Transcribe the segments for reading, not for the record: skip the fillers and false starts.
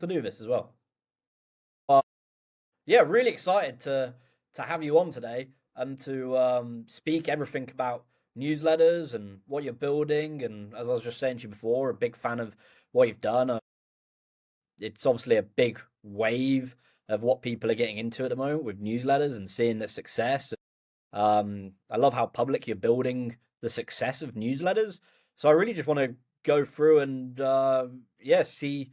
to do this as well. But yeah, really excited to have you on today and to speak everything about newsletters and what you're building. And as I was just saying to you before, a big fan of what you've done. It's obviously a big wave of what people are getting into at the moment with newsletters and seeing the success. I love how public you're building the success of newsletters. So I really just want to go through and yeah, see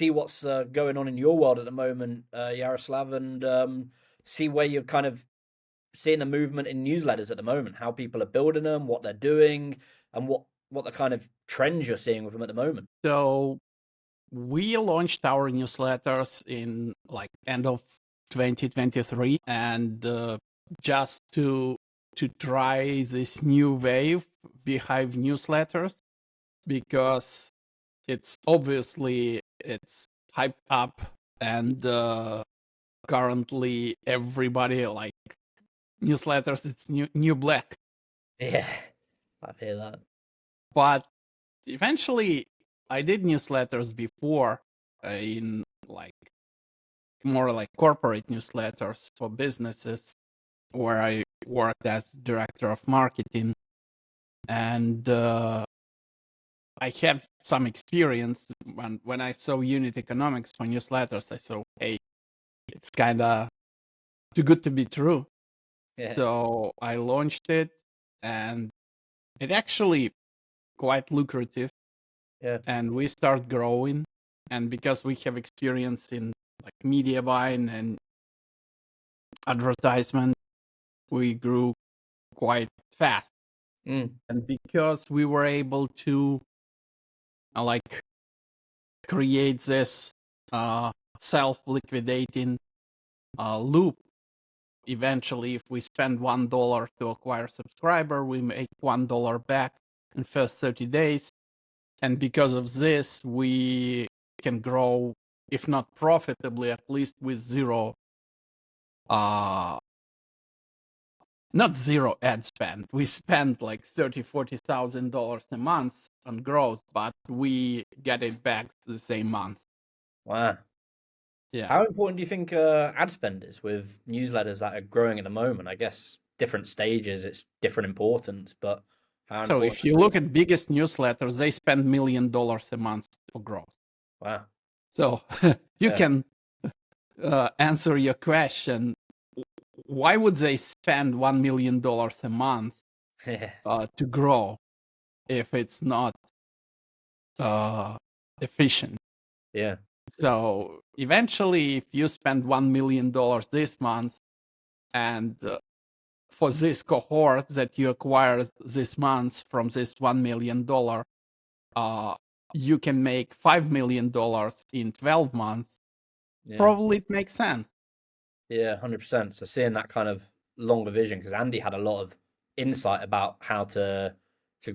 what's going on in your world at the moment, Yaroslav, and see where you're kind of seeing the movement in newsletters at the moment, how people are building them, what they're doing, and what the kind of trends you're seeing with them at the moment. So we launched our newsletters in like end of 2023, and just to try this new wave behind newsletters, because it's obviously it's hyped up, and currently everybody like newsletters. It's new black. Yeah, I hear that. But eventually I did newsletters before, in like more like corporate newsletters for businesses, where I worked as director of marketing, and I have some experience. When I saw unit economics for newsletters, I saw, hey, it's kind of too good to be true. Yeah. So I launched it, and it actually quite lucrative. Yeah. And we start growing, and because we have experience in like media buying and advertisement, we grew quite fast. And because we were able to like create this self-liquidating loop, eventually if we spend $1 to acquire a subscriber, we make $1 back in first 30 days. And because of this, we can grow, if not profitably, at least with zero, not zero ad spend. We spend like $30,000-$40,000 a month on growth, but we get it back the same month. Wow. Yeah. How important do you think ad spend is with newsletters that are growing at the moment? I guess different stages, it's different importance, but how So important? if you look at biggest newsletters, they spend $1 million a month for growth. Wow. So you can answer your question. Why would they spend $1 million a month to grow if it's not efficient? Yeah. So eventually, if you spend $1 million this month, and for this cohort that you acquire this month from this $1 million, you can make $5 million in 12 months. Yeah. Probably it makes sense. Yeah, 100%. So seeing that kind of longer vision, because Andy had a lot of insight about how to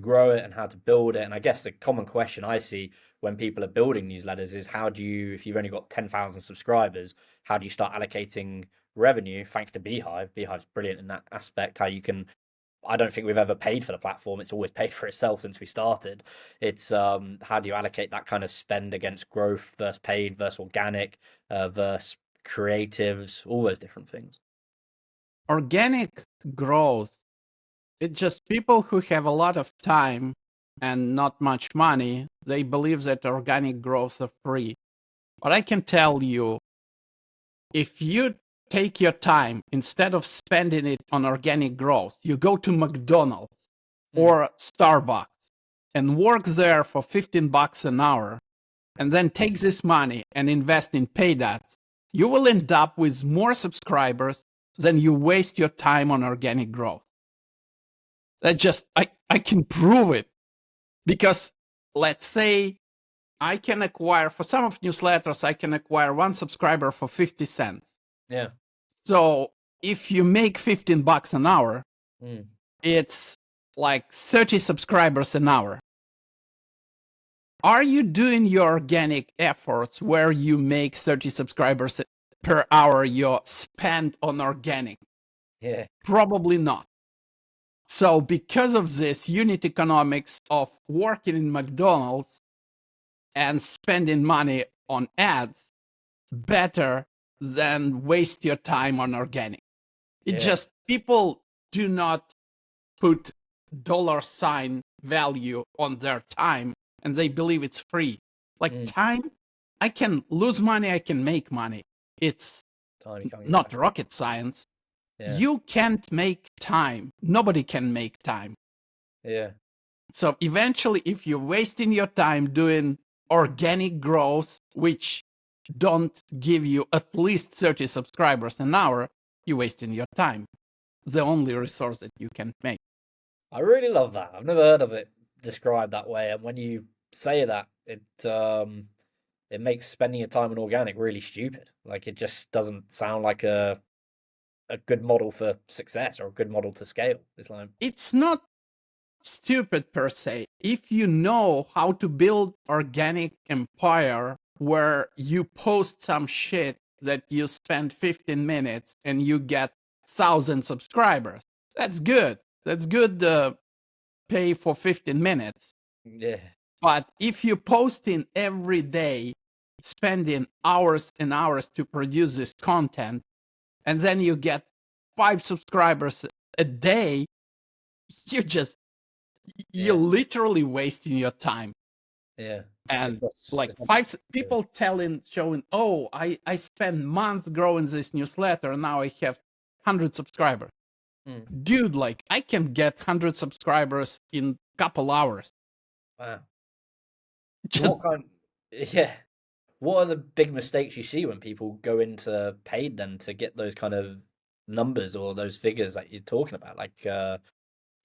grow it and how to build it. And I guess the common question I see when people are building newsletters is how do you, if you've only got 10,000 subscribers, how do you start allocating revenue? Thanks to Beehive. Beehive's brilliant in that aspect. How you can, I don't think we've ever paid for the platform. It's always paid for itself since we started. It's how do you allocate that kind of spend against growth versus paid versus organic versus creatives, all those different things. Organic growth, it's just people who have a lot of time and not much money, they believe that organic growth are free. But I can tell you, if you take your time, instead of spending it on organic growth, you go to McDonald's or Starbucks and work there for $15 an hour, and then take this money and invest in paid ads, you will end up with more subscribers than you waste your time on organic growth. That just, I can prove it. Because let's say I can acquire, for some of newsletters, I can acquire one subscriber for 50 cents. Yeah. So if you make $15 an hour, it's like 30 subscribers an hour. Are you doing your organic efforts where you make 30 subscribers per hour you spend on organic? Yeah. Probably not. So because of this unit economics of working in McDonald's and spending money on ads, better than waste your time on organic. It Yeah. just, people do not put $ value on their time, and they believe it's free. Like Mm. time, I can lose money, I can make money. It's Tiny can't get not back. rocket science. Yeah. You can't make time. Nobody can make time. Yeah. So eventually, if you're wasting your time doing organic growth, which don't give you at least 30 subscribers an hour, you're wasting your time. The only resource that you can make. I really love that. I've never heard of it described that way, and when you say that, it makes spending your time on organic really stupid. Like it just doesn't sound like a good model for success or a good model to scale. It's like It's not stupid per se. If you know how to build organic empire where you post some shit that you spend 15 minutes and you get 1,000 subscribers, that's good. That's good pay for 15 minutes. yeah, But if you posting every day, spending hours and hours to produce this content, and then you get 5 subscribers a day, you just, you're yeah, literally wasting your time. yeah. And like It's not 5 people showing, oh, I spent months growing this newsletter, and now I have 100 subscribers. Mm. Dude, like I can get 100 subscribers in couple hours. Wow. So Just what kind? Yeah. What are the big mistakes you see when people go into paid then to get those kind of numbers or those figures that you're talking about, like a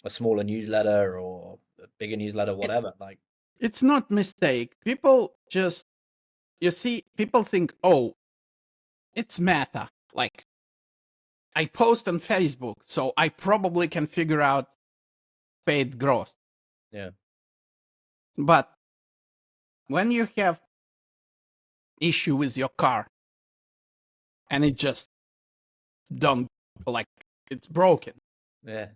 smaller newsletter or a bigger newsletter, it, whatever? Like, it's not mistake. People just, you see, people think, oh, it's meta. Like I post on Facebook, so I probably can figure out paid growth. yeah, But when you have issue with your car and it just don't, like, it's broken, yeah,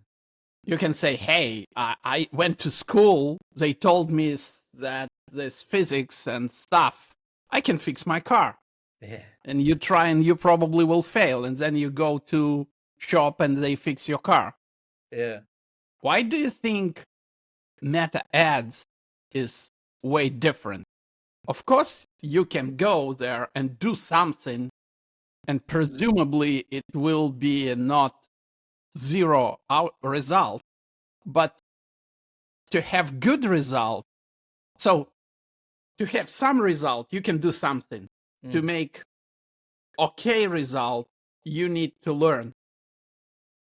you can say, hey, I went to school, they told me that this physics and stuff, I can fix my car. yeah, And you try and you probably will fail, and then you go to shop and they fix your car. yeah, Why do you think meta ads is way different? Of course, you can go there and do something, and presumably it will be a not zero out result, but to have good result, so to have some result, you can do something. To mm, make okay result, you need to learn.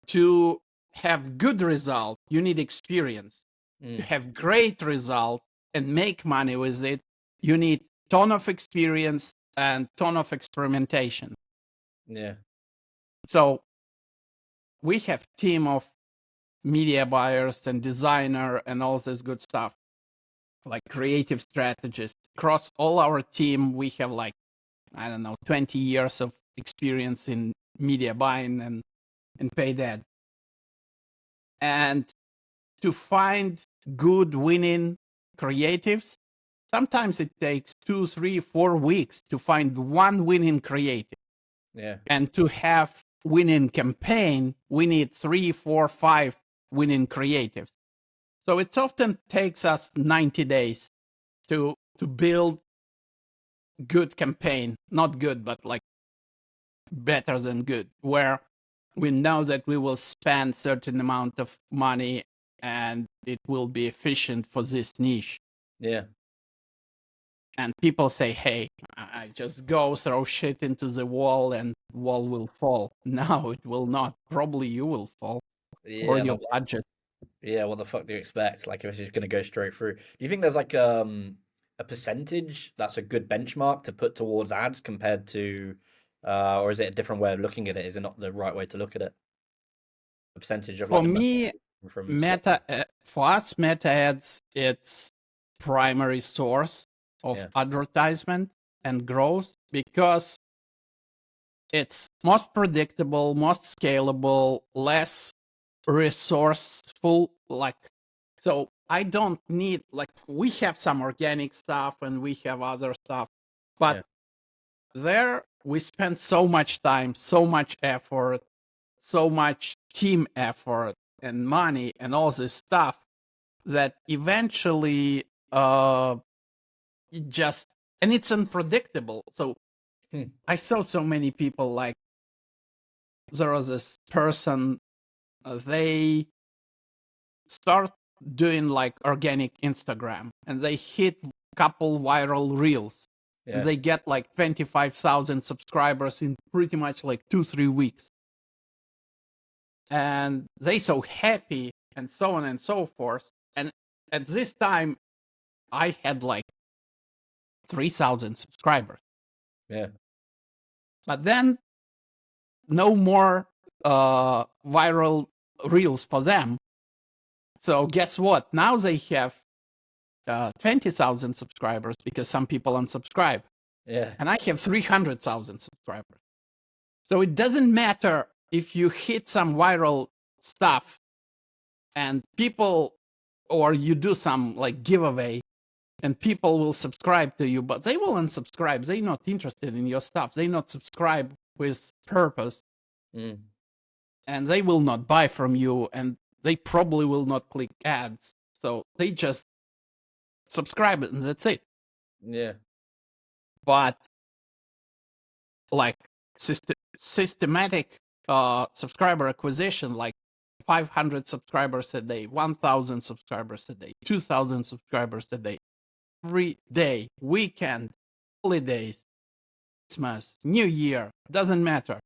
To have good result, you need experience. To mm, have great result and make money with it, you need ton of experience and ton of experimentation. yeah, So we have team of media buyers and designer and all this good stuff, like creative strategists. Across all our team, we have like, I don't know, 20 years of experience in media buying and paid ads. And to find good winning creatives, sometimes it takes 2, 3, 4 weeks to find one winning creative. yeah, And to have winning campaign, we need 3, 4, 5 winning creatives. So it often takes us 90 days to build good campaign. Not good, but like better than good, where we know that we will spend certain amount of money and it will be efficient for this niche. yeah, And people say, hey, I just go throw shit into the wall and wall will fall. No, it will not. Probably you will fall, or yeah. your Like, budget. yeah, what the fuck do you expect? Like, if it's just gonna go straight through, do you think there's like a percentage that's a good benchmark to put towards ads compared to, or is it a different way of looking at it? Is it not the right way to look at it? A percentage of like For the money me, from spot. for us, meta ads, it's primary source of Yeah, advertisement and growth because it's most predictable, most scalable, less resourceful. Like, so I don't need, like, we have some organic stuff and we have other stuff, yeah, but there we spend so much time, so much effort, so much team effort and money and all this stuff that eventually it just, and it's unpredictable. So Hmm. I saw so many people, like there was this person, they start doing like organic Instagram and they hit couple viral reels and Yeah. they get like 25,000 subscribers in pretty much like 2-3 weeks. And they so happy and so on and so forth. And at this time, I had like 3,000 subscribers. Yeah. But then no more viral reels for them. So guess what? Now they have 20,000 subscribers because some people unsubscribe. Yeah. And I have 300,000 subscribers. So it doesn't matter if you hit some viral stuff and people, or you do some like giveaway and people will subscribe to you, but they will unsubscribe. They're not interested in your stuff. They not subscribe with purpose, Mm. and they will not buy from you, and they probably will not click ads. So they just subscribe and that's it. Yeah. But like systematic subscriber acquisition, like 500 subscribers a day, 1,000 subscribers a day, 2,000 subscribers a day, every day, weekend, holidays, Christmas, New Year, doesn't matter.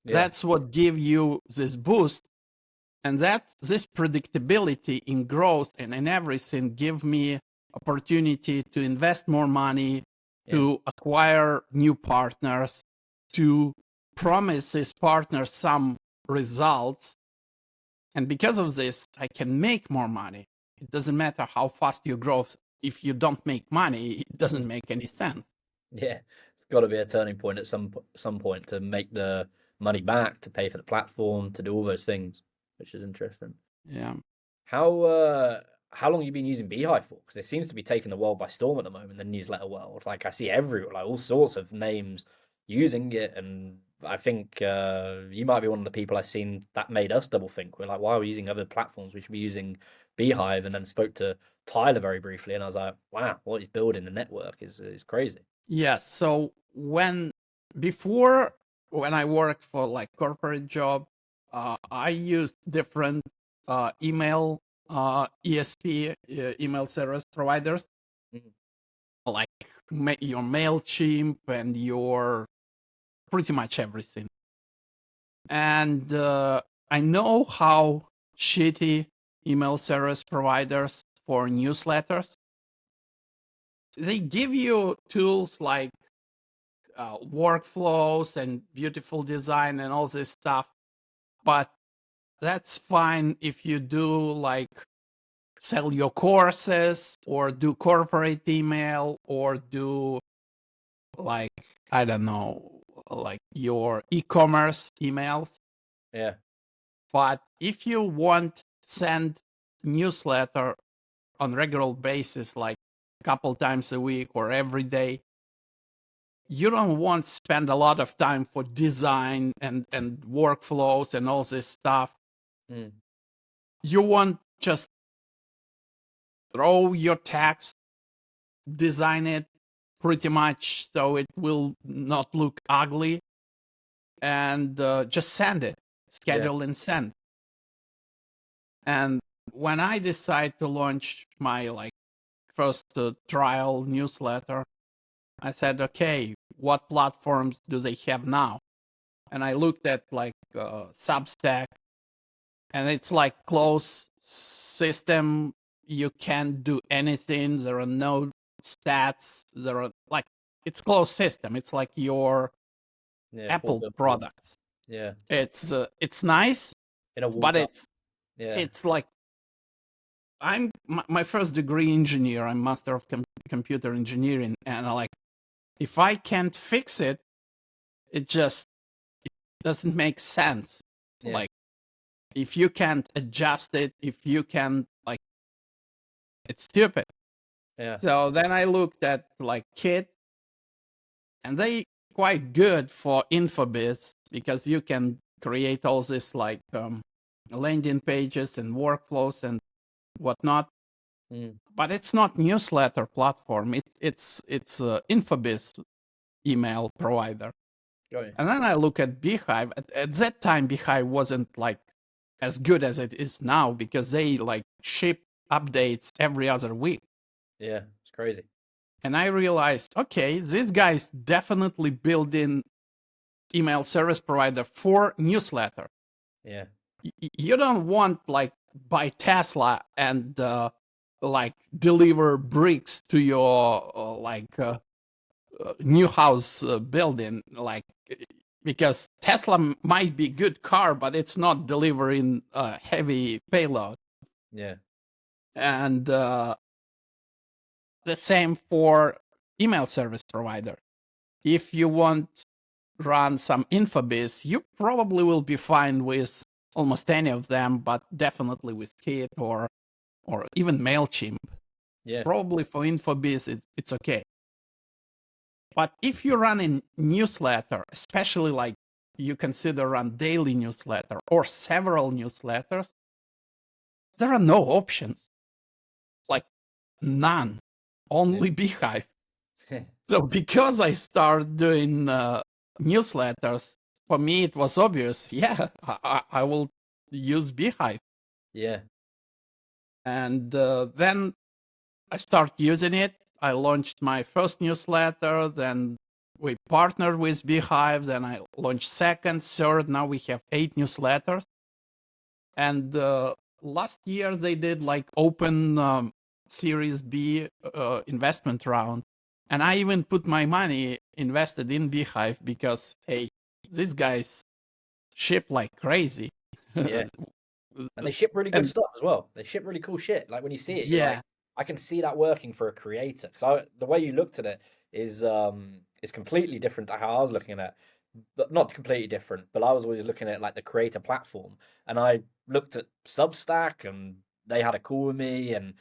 Yeah. That's what give you this boost, and that this predictability in growth and in everything give me opportunity to invest more money, Yeah. to acquire new partners, to promise these partners some results. And because of this, I can make more money. It doesn't matter how fast you grow. If you don't make money, it doesn't make any sense. Yeah. It's got to be a turning point at some point to make the money back, to pay for the platform, to do all those things, which is interesting. Yeah. How long have you been using Beehive for? Because it seems to be taking the world by storm at the moment, the newsletter world. Like I see like all sorts of names using it, and I think you might be one of the people I've seen that made us double think. We're like, why are we using other platforms? We should be using Beehive. And then spoke to Tyler very briefly, and I was like, wow, what he's building the network is crazy. Yeah. So before when I worked for like corporate job, I used different email ESP email service providers, Mhm. like your Mailchimp and your pretty much everything. And I know how shitty email service providers for newsletters. They give you tools like workflows and beautiful design and all this stuff, but that's fine if you do like sell your courses or do corporate email or do like, I don't know, like your e-commerce emails. Yeah. But if you want send newsletter on regular basis, like a couple times a week or every day, you don't want to spend a lot of time for design and workflows and all this stuff. Mm. You want just throw your text, design it pretty much so it will not look ugly, and just send it, Yeah. schedule and send. And when I decide to launch my like first trial newsletter, I said, okay, what platforms do they have now? And I looked at like Substack, and it's like closed system. You can't do anything. There are no stats. There are like, it's closed system. It's like your Yeah. Apple Portable. products. Yeah. It's nice, In a but walled up. Yeah. it's like, I'm my first degree engineer. I'm master of computer engineering, and I like, if I can't fix it, it just doesn't make sense. Yeah. Like, if you can't adjust it, if you can like, it's stupid. Yeah. So then I looked at like Kit, and they quite good for Infobiz because you can create all this like landing pages and workflows and whatnot. Mm. But it's not newsletter platform. It's Infobiz email provider. Got you. And then I look at Beehive. At that time, Beehive wasn't like as good as it is now because they like ship updates every other week. Yeah, it's crazy. And I realized, okay, these guys definitely build in email service provider for newsletter. Yeah. You don't want like buy Tesla and like deliver bricks to your new house building, like because Tesla might be good car, but it's not delivering heavy payload. Yeah. And the same for email service provider. If you want run some Infobiz, you probably will be fine with almost any of them, but definitely with Kit or even Mailchimp. Yeah. Probably for Infobiz, it's okay. But if you run a newsletter, especially like you consider run daily newsletter or several newsletters, there are no options, like none, only Beehive. So because I started doing newsletters, for me it was obvious. Yeah, I will use Beehive, Yeah. and then I started using it. I launched my first newsletter. Then we partnered with Beehive. Then I launched second, third. Now we have 8 newsletters. And last year they did like open Series B investment round. And I even put my money invested in Beehive because, hey, these guys ship like crazy. Yeah. And they ship really good And stuff as well. They ship really cool shit. Like when you see it, you're like, yeah, I can see that working for a creator. Because the way you looked at it is completely different to how I was looking at it. But not completely different. But I was always looking at like the creator platform, and I looked at Substack, and they had a call with me, and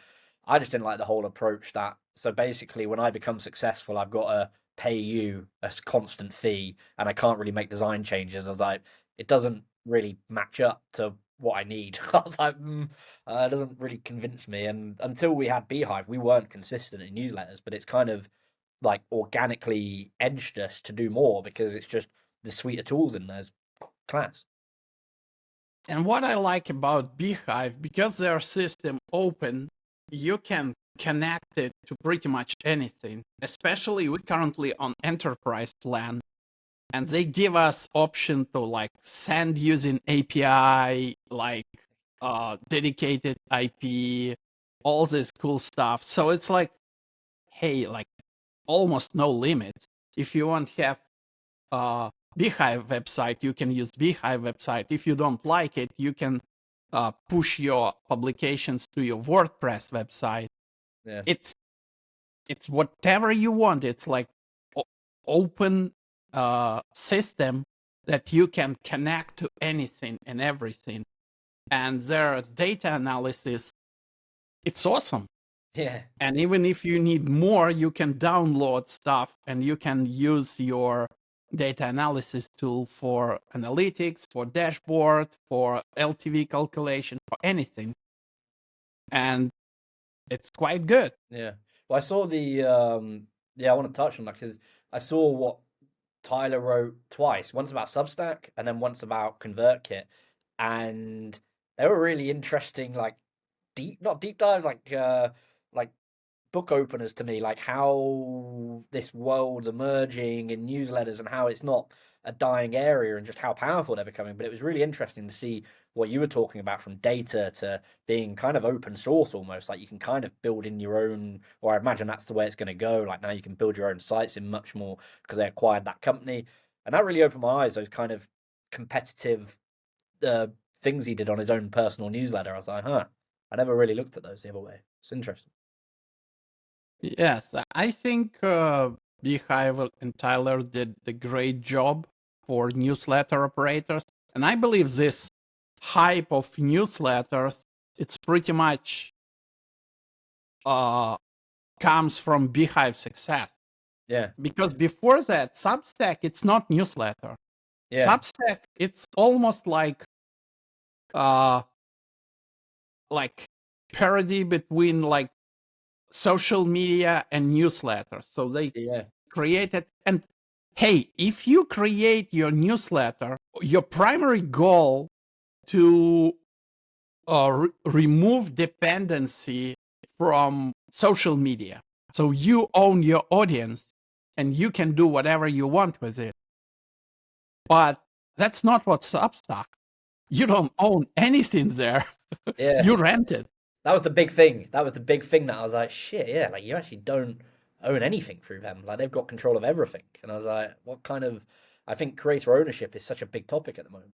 I just didn't like the whole approach. That so basically, when I become successful, I've got to pay you a constant fee, and I can't really make design changes. I was like, it doesn't really match up to what I need. I was like, it doesn't really convince me. And until we had Beehive, we weren't consistent in newsletters, but it's kind of like organically edged us to do more because it's just the suite of tools in there's class. and what I like about Beehive, because their system open, you can connect it to pretty much anything. Especially we currently on enterprise plan, and they give us option to like send using API, like dedicated IP, all this cool stuff. So it's like, hey, like almost no limits. If you want to have Beehive website, you can use Beehive website. If you don't like it, you can push your publications to your WordPress website. Yeah. It's whatever you want. It's like open system that you can connect to anything and everything. And their data analysis, it's awesome. Yeah. And even if you need more, you can download stuff and you can use your data analysis tool for analytics, for dashboard, for LTV calculation, for anything. And it's quite good. Yeah. Well, I saw the I want to touch on that because I saw what Tyler wrote twice. Once about Substack and then once about ConvertKit, and they were really interesting, like not deep dives, like book openers to me, like how this world's emerging in newsletters and how it's not a dying area and just how powerful they're becoming. But it was really interesting to see what you were talking about from data to being kind of open source almost. Like you can kind of build in your own, or I imagine that's the way it's going to go. Like now you can build your own sites in much more because they acquired that company. And that really opened my eyes, those kind of competitive uh, things he did on his own personal newsletter. I was like, I never really looked at those the other way. It's interesting. Yes, I think Beehive and Tyler did a great job for newsletter operators. And I believe this hype of newsletters, it's pretty much comes from Beehive success. Yeah. Because before that, Substack, it's not newsletter. Yeah. Substack, it's almost uh like parody between like social media and newsletters. So they Yeah. created, and hey, if you create your newsletter, your primary goal to remove dependency from social media. So you own your audience and you can do whatever you want with it. But that's not what Substack. You don't own anything there. Yeah. You rent it. That was the big thing. That was the big thing that I was like, shit, yeah, like you actually don't own anything through them. Like they've got control of everything. And I was like, what kind of I think creator ownership is such a big topic at the moment.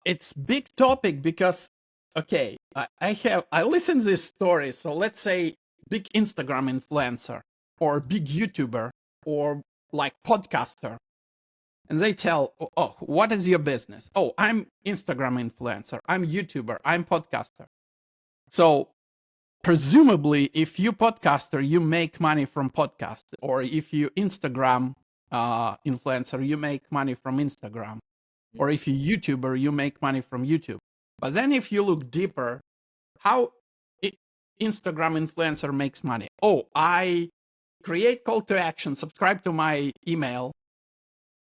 It's big topic because okay, I listen to this story. So let's say big Instagram influencer or big YouTuber or like podcaster, and they tell, oh, what is your business? Oh, I'm Instagram influencer, I'm YouTuber, I'm podcaster. So presumably, if you podcaster, you make money from podcast, or if you Instagram influencer, you make money from Instagram, or if you YouTuber, you make money from YouTube. But then if you look deeper, how Instagram influencer makes money? Oh, I create call to action, subscribe to my email,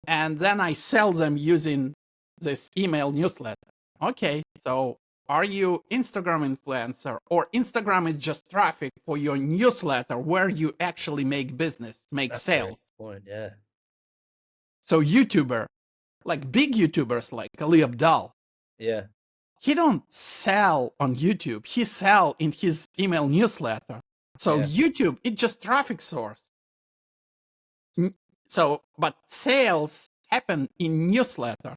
and then I sell them using this email newsletter. Okay, so are you Instagram influencer, or Instagram is just traffic for your newsletter where you actually make business, make That's a very sales? good point, yeah. So YouTuber, like big YouTubers like Ali Abdal, Yeah. he don't sell on YouTube. He sell in his email newsletter. So Yeah. YouTube, it's just traffic source. So, but sales happen in newsletter.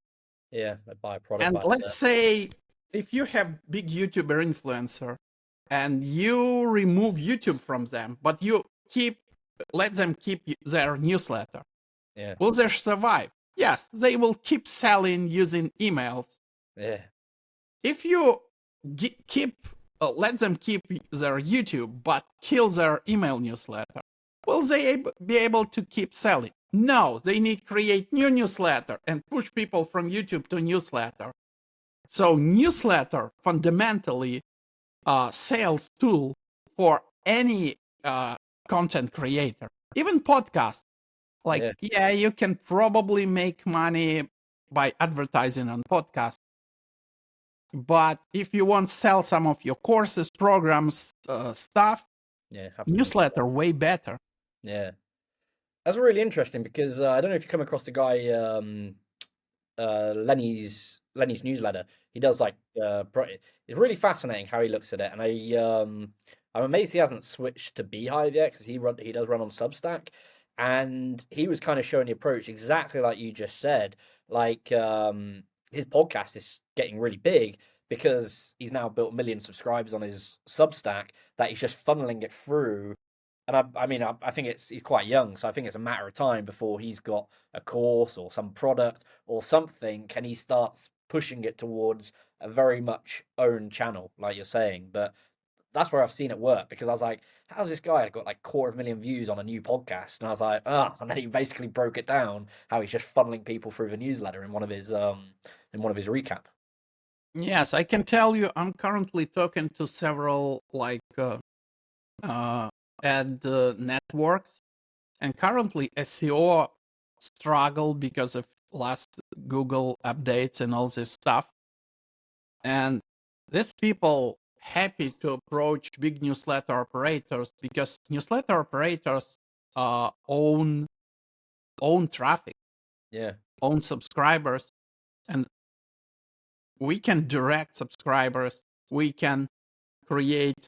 Yeah. I buy a product And by let's say if you have big YouTuber influencer and you remove YouTube from them, but you let them keep their newsletter, Yeah. will they survive? Yes, they will keep selling using emails. Yeah. If you let them keep their YouTube but kill their email newsletter, will they be able to keep selling? No, they need to create new newsletter and push people from YouTube to newsletter. So newsletter fundamentally sales tool for any content creator, even podcast. Like, Yeah. yeah, you can probably make money by advertising on podcast. But if you want to sell some of your courses, programs, stuff, Yeah. Have to newsletter way better. Yeah. That's really interesting because I don't know if you come across the guy Lenny's newsletter. He does like it's really fascinating how he looks at it, and I'm amazed he hasn't switched to Beehive yet because he does run on Substack, and he was kind of showing the approach exactly like you just said. Like his podcast is getting really big because he's now built 1 million subscribers on his Substack that he's just funneling it through. And I mean, I think he's quite young, so I think it's a matter of time before he's got a course or some product or something, and he starts pushing it towards a very much own channel, like you're saying. But that's where I've seen it work because I was like, how's this guy got like 250,000 views on a new podcast? And I was like, and then he basically broke it down how he's just funneling people through the newsletter in one of his recap. Yes, I can tell you, I'm currently talking to several like ad networks, and currently SEO struggle because of last Google updates and all this stuff. And these people happy to approach big newsletter operators because newsletter operators own traffic, Yeah, own subscribers, and we can direct subscribers. We can create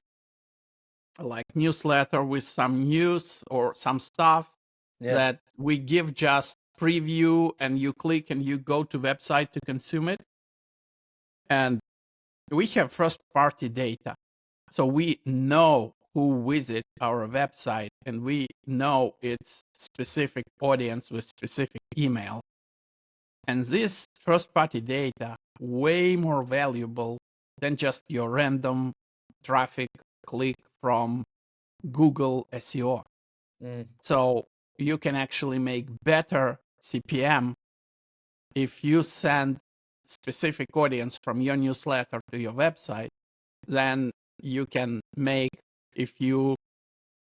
like newsletter with some news or some stuff yeah, that we give just preview, and you click and you go to website to consume it. And we have first party data, so we know who visit our website, and we know its specific audience with specific email. And this first party data way more valuable than just your random traffic click from Google SEO. mm, So you can actually make better CPM if you send specific audience from your newsletter to your website than you can make if you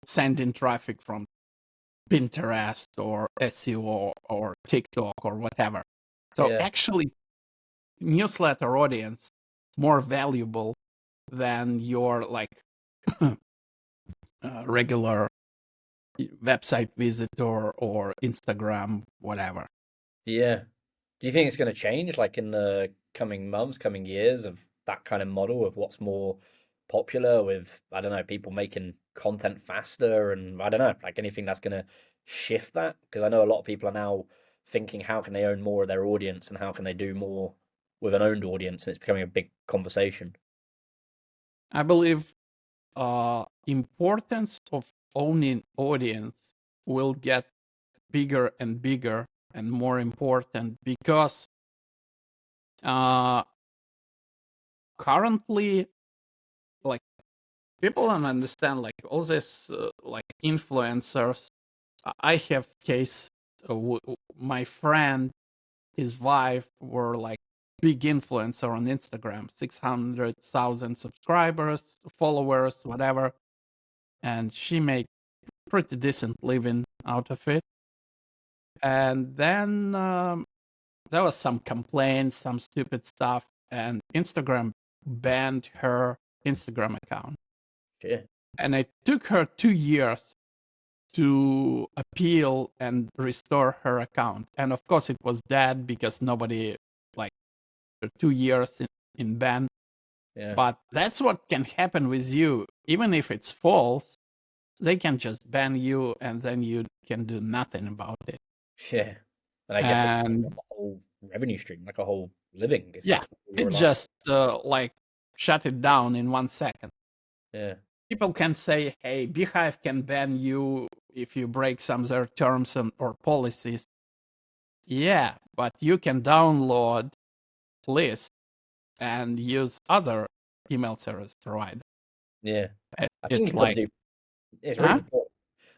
send in traffic from Pinterest or SEO or TikTok or whatever. So Yeah. actually, newsletter audience more valuable than your like regular website visitor or Instagram, whatever. Yeah. Do you think it's going to change, like in the coming months, coming years, of that kind of model of what's more popular with, I don't know, people making content faster and I don't know, like anything that's going to shift that? Because I know a lot of people are now thinking, how can they own more of their audience and how can they do more with an owned audience? And it's becoming a big conversation. I believe importance of owning audience will get bigger and bigger and more important because currently, like, people don't understand, like, all this like influencers. I have case, my friend, his wife were like big influencer on Instagram, 600,000 subscribers, followers, whatever, and she made pretty decent living out of it. And then there was some complaints, some stupid stuff, and Instagram banned her Instagram account. Yeah. And it took her 2 years to appeal and restore her account. And of course, it was dead because nobody, like, for 2 years in ban. Yeah. But that's what can happen with you. Even if it's false, they can just ban you and then you can do nothing about it. Yeah. And I guess it becomes And like a whole revenue stream, like a whole living, if yeah, that's what you it rely on. just like shut it down in 1 second. Yeah. People can say, hey, Beehive can ban you if you break some of their terms or policies. Yeah, but you can download list and use other email service provider. Yeah. I think It's you've got to like, do, it's really huh? important.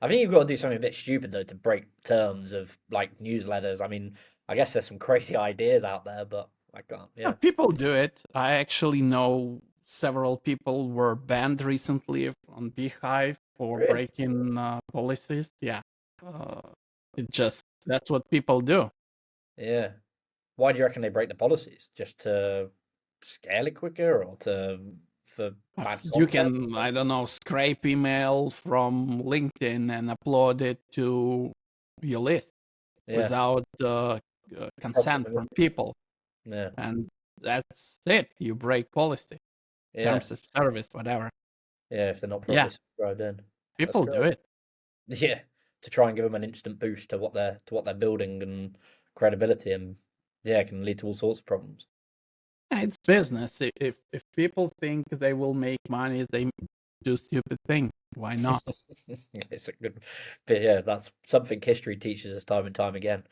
I think you've got to do something a bit stupid though to break terms of like newsletters. I mean, I guess there's some crazy ideas out there, but I can't. Yeah, Yeah. people do it. I actually know several people were banned recently on Beehive for Really? breaking policies. Yeah, uh, it just that's what people do. Yeah. Why do you reckon they break the policies? Just to scale it quicker or to for bad You content? can, I don't know, scrape email from LinkedIn and upload it to your list Yeah. without consent from Profitability. people, Yeah. and that's it. You break policy, Yeah. terms of service, whatever. Yeah. If they're not Yeah, properly subscribed in, that's people do great. it. Yeah. To try and give them an instant boost to what they're building and credibility, and yeah, it can lead to all sorts of problems. Yeah, it's business. If people think they will make money, they do stupid things. Why not? It's a good, but yeah, that's something history teaches us time and time again.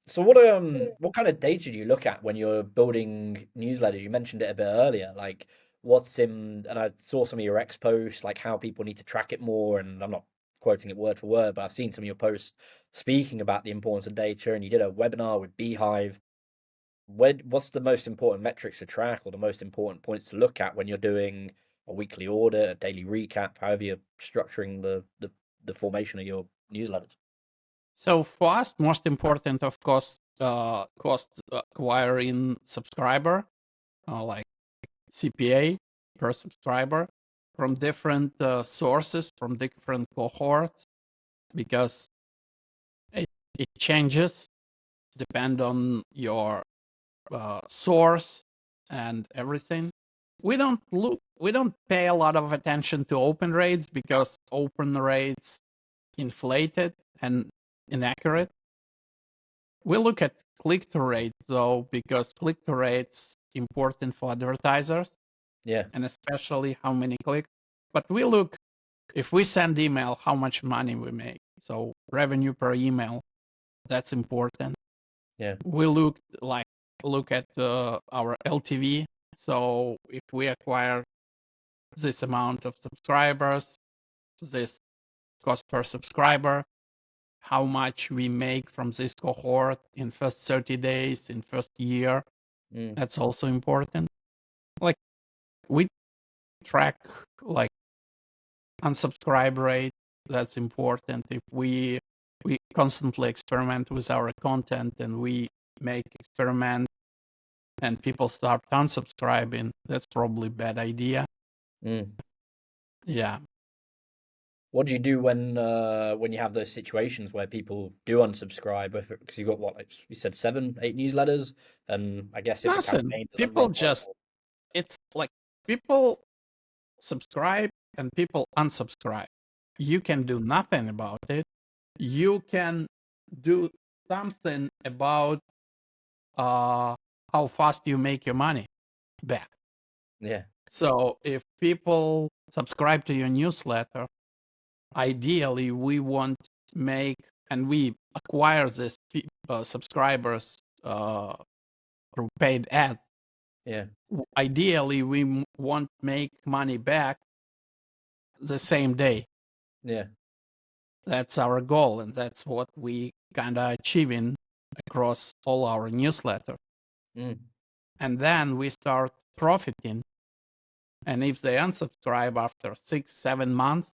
So what kind of data do you look at when you're building newsletters? You mentioned it a bit earlier, like what's in, and I saw some of your ex posts, like how people need to track it more, and I'm not quoting it word for word, but I've seen some of your posts speaking about the importance of data, and you did a webinar with Beehive. What's the most important metrics to track or the most important points to look at when you're doing a weekly audit, a daily recap, however you're structuring the formation of your newsletters? So for us, most important, of course, cost acquiring subscriber, like CPA per subscriber, from different sources, from different cohorts, because it, it changes depend on your source and everything. We don't pay a lot of attention to open rates because open rates inflated and inaccurate. We look at click-through rate though, because click-through rates important for advertisers Yeah, and especially how many clicks. But we look, if we send email, how much money we make. So revenue per email, that's important. yeah, We look at our LTV. So if we acquire this amount of subscribers, this cost per subscriber, how much we make from this cohort in first 30 days, in first year. Mm. That's also important. Like we track like unsubscribe rate. That's important. If we constantly experiment with our content and we make experiment and people start unsubscribing, that's probably bad idea. Mm. Yeah. What do you do when you have those situations where people do unsubscribe? Because you've got what, like you said, 7, 8 newsletters, and I guess if a Nothing. campaign doesn't People run just well, it's like people subscribe and people unsubscribe. You can do nothing about it. You can do something about how fast you make your money back. yeah, So if people subscribe to your newsletter, ideally we want to make and we acquire these subscribers through paid ads. yeah, Ideally, we want to make money back the same day. yeah, That's our goal, and that's what we kind of achieving across all our newsletters. mm, And then we start profiting. And if they unsubscribe after 6-7 months,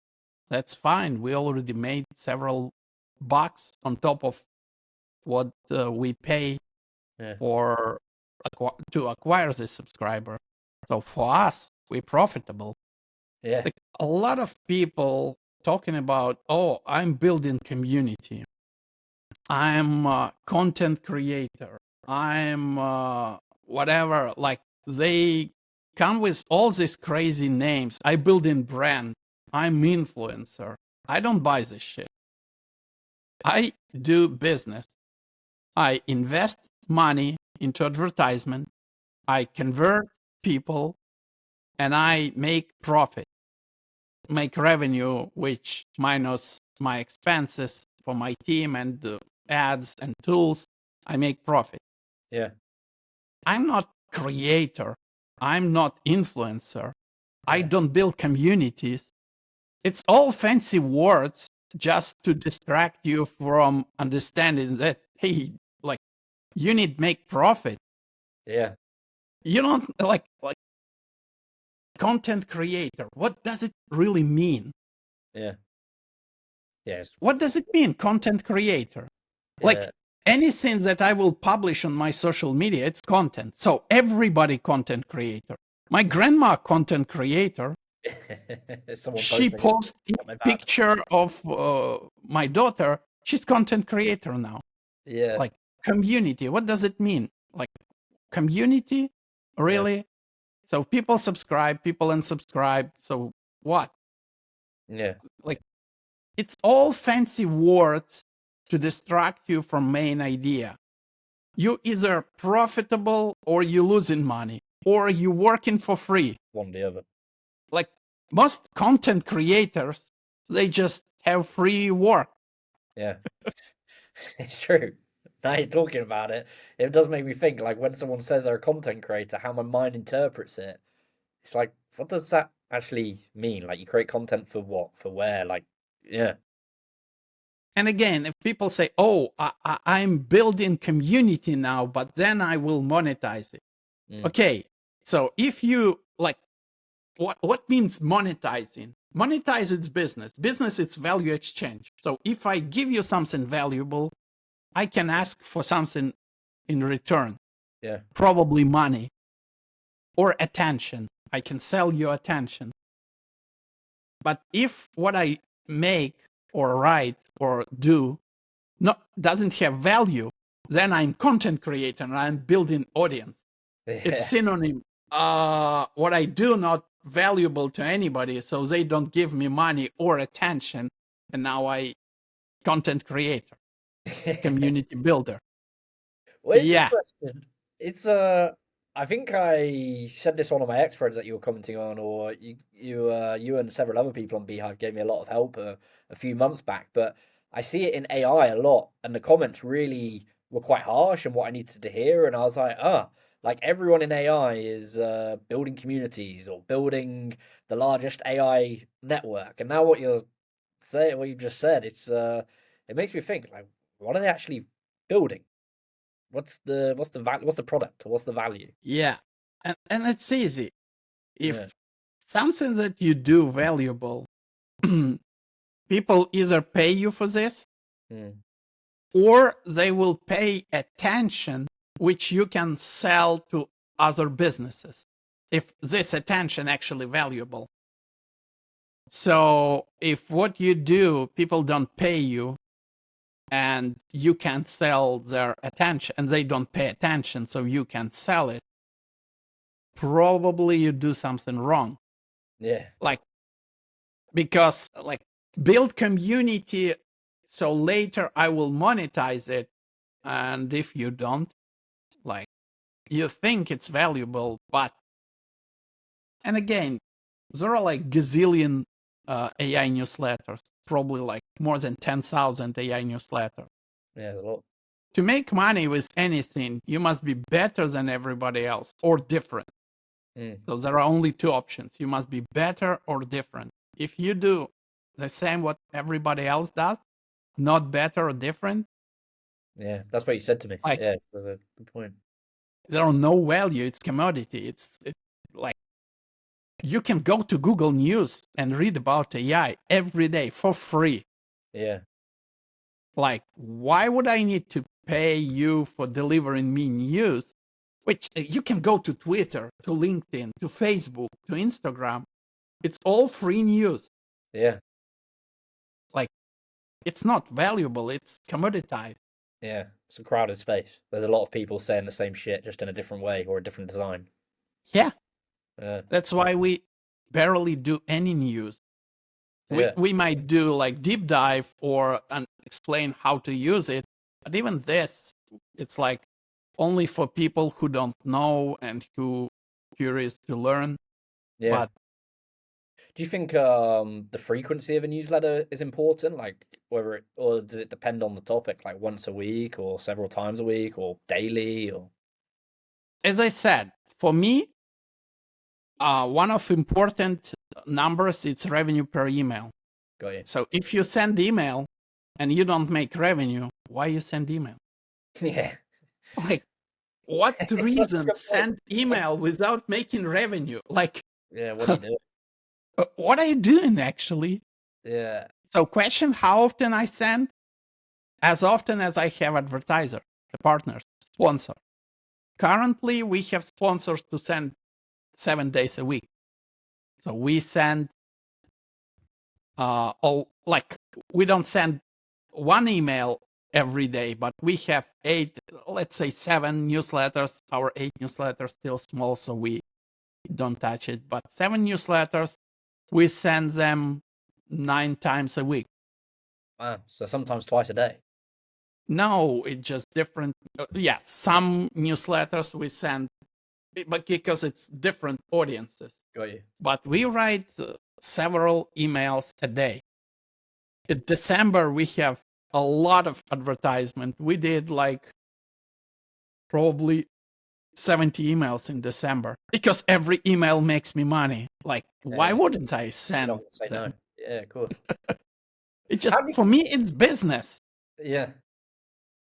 that's fine. We already made several bucks on top of what we pay yeah, for to acquire this subscriber. So for us, we're profitable. yeah, Like a lot of people talking about, oh, I'm building community. I'm a content creator. I'm whatever. Like they come with all these crazy names. I build in brand. I'm influencer. I don't buy this shit. I do business. I invest money into advertisement. I convert people and I make profit, make revenue, which minus my expenses for my team and ads and tools, I make profit. yeah, I'm not creator. I'm not influencer. I yeah, don't build communities. It's all fancy words just to distract you from understanding that, hey, like you need to make profit. yeah, You don't like content creator. What does it really mean? yeah, yeah, What does it mean, content creator? Like yeah. anything that I will publish on my social media, it's content. So everybody content creator. My grandma content creator. Someone She posting it posts a that they've had. picture of my daughter. She's content creator now. Yeah, Like community. What does it mean? Like community? yeah, Really? So people subscribe, people unsubscribe. So what? yeah, Like it's all fancy words to distract you from main idea. You either profitable or you losing money or you working for free. one or the other. Like most content creators, they just have free work. Yeah, it's true. Now you're talking about it, it does make me think, like, when someone says they're a content creator, how my mind interprets it. It's like, what does that actually mean? Like, you create content for what? For where? Like, yeah. And again, if people say, "Oh, I'm building community now, but then I will monetize it," Mm, okay. So if you like, what means monetizing? Monetize its business. Business it's value exchange. So if I give you something valuable, I can ask for something in return, yeah. probably money or attention. I can sell you attention. But if what I make or write or do doesn't have value, then I'm content creator and I'm building audience. It's Yeah. synonym. What I do not valuable to anybody, so they don't give me money or attention, and now I content creator, community builder. Well, it's Yeah, interesting. It's I think I said this to one of my ex friends that you were commenting on, or you and several other people on Beehive gave me a lot of help a few months back. But I see it in AI a lot, and the comments really were quite harsh and what I needed to hear. And I was like, like everyone in AI is building communities or building the largest AI network. And now what you're saying, what you just said, it makes me think like, what are they actually building? What's the value? What's the product? Or what's the value? Yeah. And it's easy. Yeah. If something that you do valuable, people either pay you for this Mm. or they will pay attention, which you can sell to other businesses if this attention actually valuable. So if what you do, people don't pay you and you can sell their attention and they don't pay attention, so you can sell it, probably you do something wrong. Yeah. Like, because like build community so later I will monetize it. And if you don't, like, you think it's valuable, but and again, there are like gazillion AI newsletters, probably like more than 10,000 AI newsletters. Yeah. There's a lot. To make money with anything, you must be better than everybody else or different. Mm. So there are only two options. You must be better or different. If you do the same what everybody else does, not better or different, Yeah. That's what you said to me. like Yeah. It's a good point. there are no value. It's commodity. It's like you can go to Google News and read about AI every day for free. Yeah. Like, why would I need to pay you for delivering me news? Which you can go to Twitter, to LinkedIn, to Facebook, to Instagram. It's all free news. Yeah. Like, it's not valuable. It's commoditized. Yeah. It's a crowded space. There's a lot of people saying the same shit, just in a different way or a different design. Yeah, Yeah. that's why we barely do any news. Yeah. We might do like deep dive or explain how to use it, but even this, it's like only for people who don't know and who curious to learn. Yeah. But Do you think the frequency of a newsletter is important? Like whether it, or does it depend on the topic, like once a week or several times a week or daily or as I said, for me, one of important numbers it's revenue per email. got you? So if you send email and you don't make revenue, why you send email? Yeah. Like, what It's such a reason good point. send email without making revenue? Like, Yeah, what do you do? what are you doing actually? Yeah. So question how often I send? As often as I have advertiser, a partner, sponsor. Currently, we have sponsors to send 7 days a week. So we send all like we don't send one email every day, but we have 8, let's say 7 newsletters. Our 8 newsletters still small, so we don't touch it. But 7 newsletters, we send them 9 times a week. Wow. So sometimes twice a day. No, it's just different. Yeah, some newsletters we send, but because it's different audiences. Got you. But we write several emails a day. In December, we have a lot of advertisement. We did like probably 70 emails in December because every email makes me money. Like, why Yeah. wouldn't I You're send not gonna say no. them? Yeah, of course. It just, How do you, for me, it's business. yeah.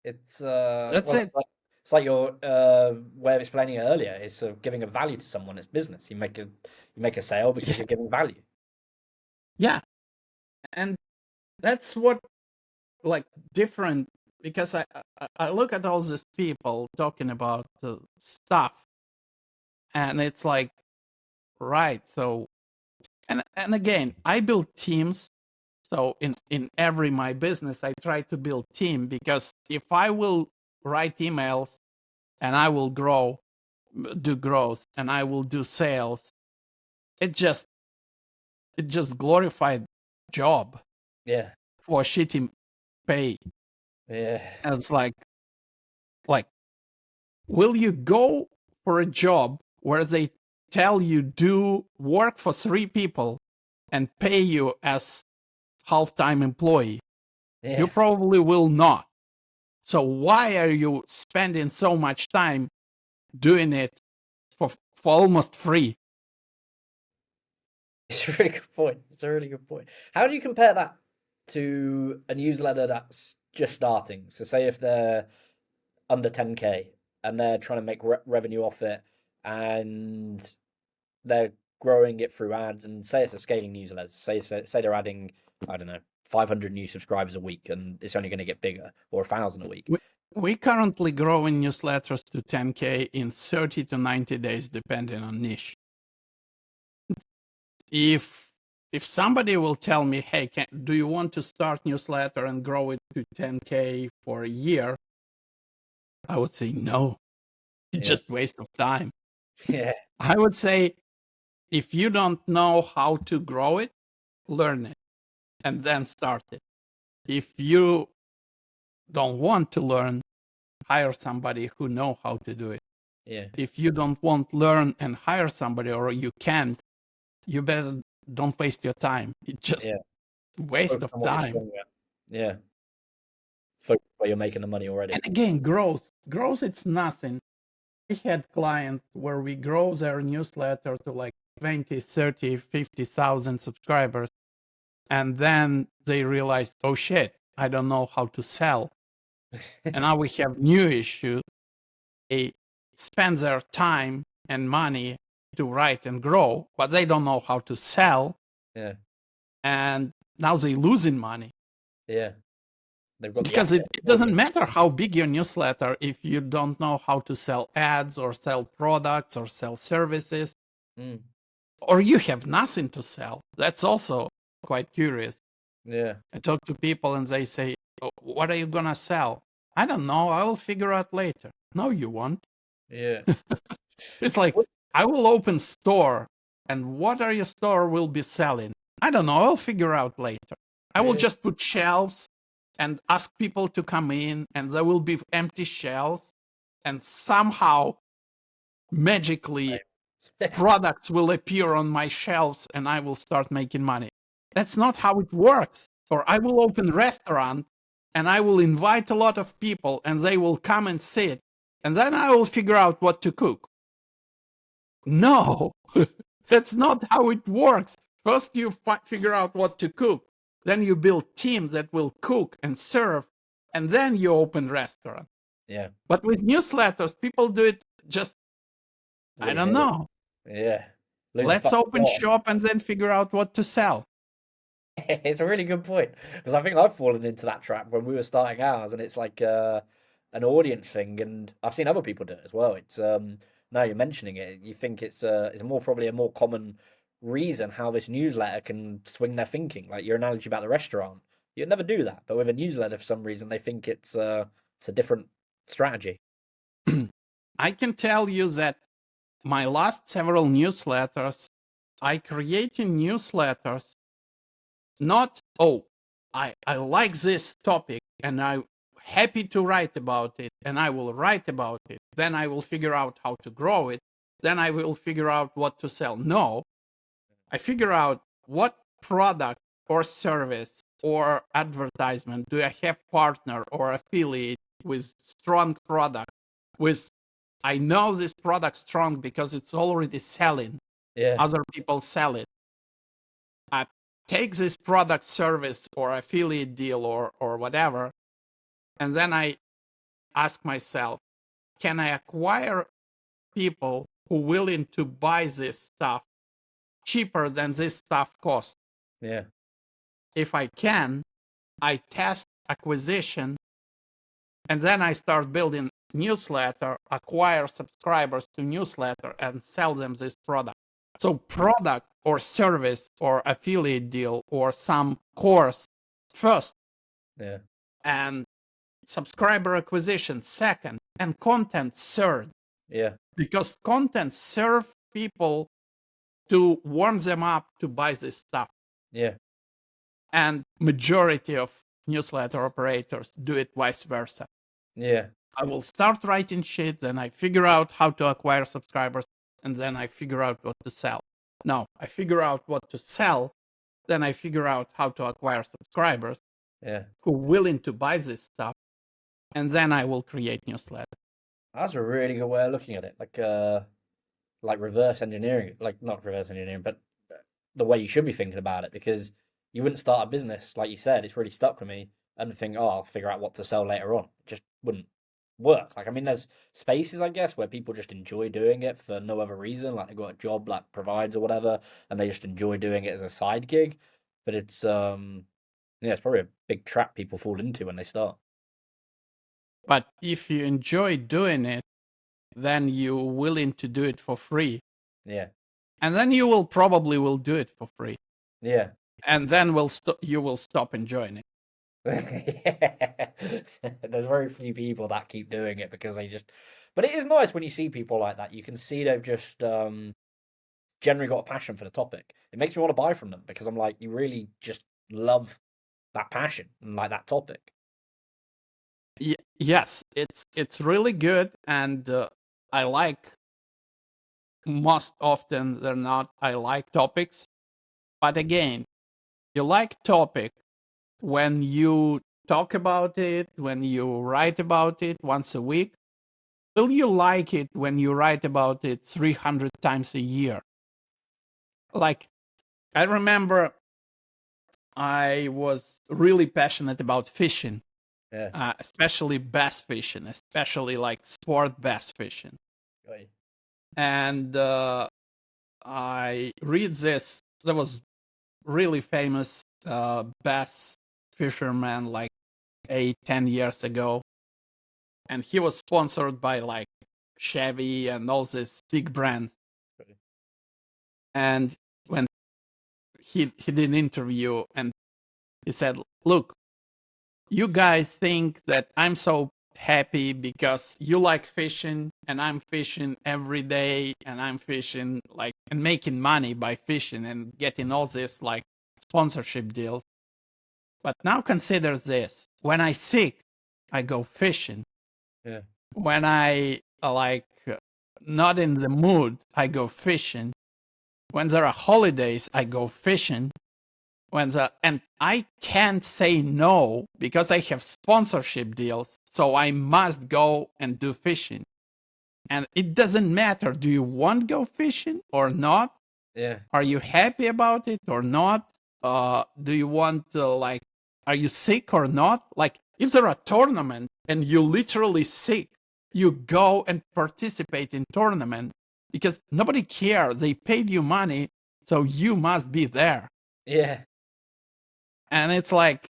It's That's well, it. it's like your way of explaining it earlier. It's giving a value to someone. It's business. You make a sale because Yeah. you're giving value. Yeah. And that's what, like, different, because I look at all these people talking about stuff, and it's like, right. So, and again, I build teams. So in every my business, I try to build team, because if I will write emails and I will do growth, and I will do sales, it just glorified job Yeah. for shitty pay. Yeah. And it's like, will you go for a job where they tell you do work for 3 people and pay you as half-time employee? You Yeah. probably will not. So why are you spending so much time doing it for almost free? It's a really good point. It's a really good point. How do you compare that to a newsletter that's just starting? So say if they're under 10K and they're trying to make revenue off it and they're growing it through ads, and say it's a scaling newsletter. Say they're adding, I don't know, 500 new subscribers a week, and it's only going to get bigger, or 1,000 a week. We currently growing newsletters to 10K in 30 to 90 days, depending on niche. If somebody will tell me, hey, do you want to start newsletter and grow it to 10K for a year? I would say no. It's just waste of time. Yeah. I would say if you don't know how to grow it, learn it and then start it. If you don't want to learn, hire somebody who know how to do it. Yeah. If you don't want to learn and hire somebody, or you can't, you better don't waste your time. It's just waste of time. Yeah. Focus where you're making the money already. And again, growth, it's nothing. We had clients where we grow their newsletter to like 20, 30, 50,000 subscribers. And then they realized, oh shit, I don't know how to sell. And now we have new issue. They spend their time and money to write and grow, but they don't know how to sell. Yeah. And now they're losing money. Yeah. They've got because it doesn't matter how big your newsletter if you don't know how to sell ads or sell products or sell services, or you have nothing to sell. That's also quite curious. Yeah. I talk to people and they say, oh, what are you going to sell? I don't know. I will figure out later. No, you won't. Yeah. It's like, I will open store, and what are your store will be selling? I don't know. I'll figure out later. I will just put shelves and ask people to come in, and there will be empty shelves, and somehow, magically, products will appear on my shelves, and I will start making money. That's not how it works. Or I will open restaurant, and I will invite a lot of people, and they will come and sit, and then I will figure out what to cook. No, that's not how it works. First, you figure out what to cook. Then you build teams that will cook and serve, and then you open restaurant. Yeah. But with newsletters, people do it just, I don't know. Yeah. Let's open shop and then figure out what to sell. It's a really good point, because I think I've fallen into that trap when we were starting ours, and it's like an audience thing, and I've seen other people do it as well. It's now you're mentioning it, you think it's probably a more common reason how this newsletter can swing their thinking. Like your analogy about the restaurant, you'd never do that, but with a newsletter, for some reason, they think it's a different strategy. I can tell you that my last several newsletters, I created newsletters not, I like this topic and I'm happy to write about it and I will write about it. Then I will figure out how to grow it. Then I will figure out what to sell. No, I figure out what product or service or advertisement do I have partner or affiliate with strong product with. I know this product strong because it's already selling. Yeah. Other people sell it. I take this product, service, or affiliate deal or whatever, and then I ask myself, can I acquire people who are willing to buy this stuff cheaper than this stuff costs? Yeah. If I can, I test acquisition, and then I start building newsletter, acquire subscribers to newsletter, and sell them this product. So product or service or affiliate deal or some course first. Yeah. And subscriber acquisition second, and content third. Yeah. Because content serve people to warm them up to buy this stuff. Yeah. And majority of newsletter operators do it vice versa. Yeah. I will start writing shit, then I figure out how to acquire subscribers, and then I figure out what to sell. No, I figure out what to sell, then I figure out how to acquire subscribers who are willing to buy this stuff, and then I will create newsletter. That's a really good way of looking at it. Like reverse engineering, like not reverse engineering, but the way you should be thinking about it, because you wouldn't start a business like you said. It's really stuck with me, and think, oh, I'll figure out what to sell later on. It just wouldn't work. Like, I mean, there's spaces, I guess, where people just enjoy doing it for no other reason, like they got a job like provides or whatever, and they just enjoy doing it as a side gig. But it's yeah, it's probably a big trap people fall into when they start. But if you enjoy doing it, then you're willing to do it for free. Yeah, And then you will probably will do it for free. yeah. And then you will stop enjoying it. There's very few people that keep doing it because they just. But it is nice when you see people like that. You can see they've just generally got a passion for the topic. It makes me want to buy from them because I'm like, you really just love that passion and like that topic. Yes, it's really good, and I like most often than not. I like topics, but again, you like topic when you talk about it, when you write about it once a week. Will you like it when you write about it 300 times a year? Like, I remember I was really passionate about fishing, Yeah. especially bass fishing, especially like sport bass fishing. Right. And I read this. There was really famous bass fisherman like 8, 10 years ago, and he was sponsored by like Chevy and all these big brands. Right. And when he did an interview, and he said, "Look, you guys think that I'm so happy because you like fishing and I'm fishing every day and I'm fishing like and making money by fishing and getting all this like sponsorship deals. But now consider this. When I sick, I go fishing. Yeah. When I not in the mood, I go fishing. When there are holidays, I go fishing. And I can't say no because I have sponsorship deals, so I must go and do fishing. And it doesn't matter, do you want to go fishing or not? Yeah. Are you happy about it or not? Do you want to like, are you sick or not? Like, if there a tournament and you literally sick, you go and participate in tournament because nobody cares. They paid you money, so you must be there. Yeah. And it's like,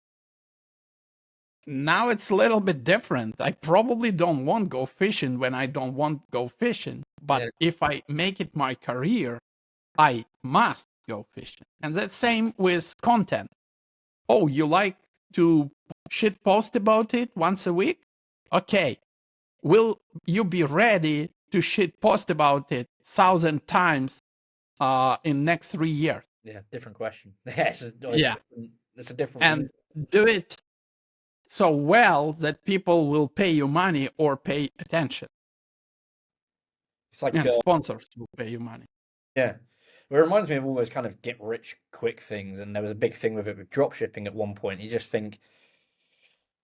now it's a little bit different. I probably don't want to go fishing when I don't want to go fishing. But Yeah. if I make it my career, I must go fishing. And that's same with content. Oh, you like to shit post about it once a week? Okay. Will you be ready to shit post about it 1,000 times in next 3 years? Yeah. Different question. Yeah. Yeah. It's a different And do it so well that people will pay you money or pay attention. It's like And sponsors will pay you money. yeah. Well, it reminds me of all those kind of get rich quick things, and there was a big thing with it with drop shipping at one point. You just think,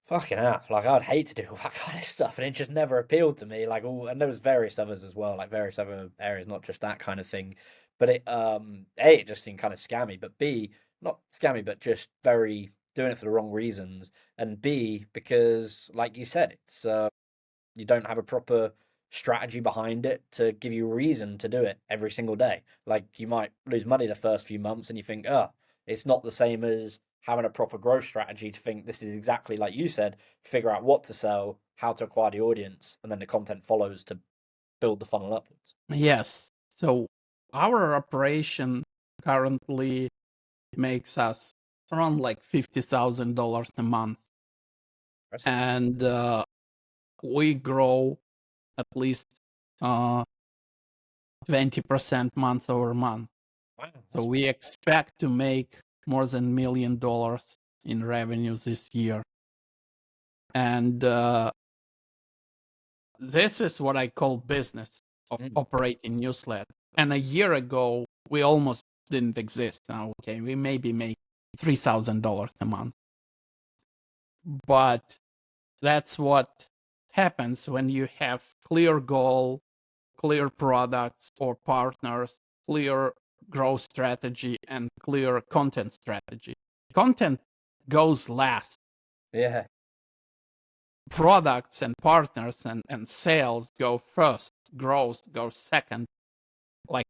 fucking hell, like I'd hate to do all that kind of stuff, and it just never appealed to me. Like all, and there was various others as well, like various other areas, not just that kind of thing. But it, A, it just seemed kind of scammy, but B, not scammy, but just very doing it for the wrong reasons, and B, because like you said, it's you don't have a proper strategy behind it to give you a reason to do it every single day. Like you might lose money the first few months and you think, oh, it's not the same as having a proper growth strategy to think this is exactly like you said, figure out what to sell, how to acquire the audience, and then the content follows to build the funnel upwards. Yes. So our operation currently makes us around like $50,000 a month. And we grow at least 20% month over month. Wow, So we expect to make more than $1 million in revenues this year. And this is what I call business of operating newsletter. And a year ago, we almost didn't exist. Now, okay, we maybe make $3,000 a month. But that's what happens when you have clear goal, clear products or partners, clear growth strategy, and clear content strategy. content goes last. Yeah. Products and partners and sales go first. Growth goes second. Like,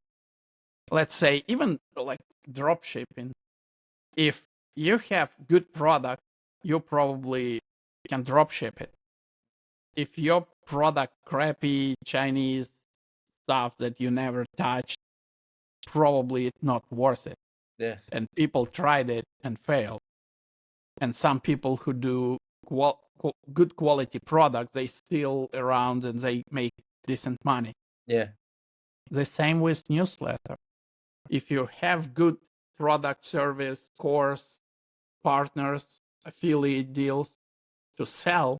let's say, even like drop shipping. If you have good product, you probably can drop ship it. If your product crappy Chinese stuff that you never touched, probably it's not worth it. Yeah. And people tried it and failed. And some people who do good quality product, they still around and they make decent money. Yeah. The same with newsletter. If you have good product, service, course, partners, affiliate deals to sell,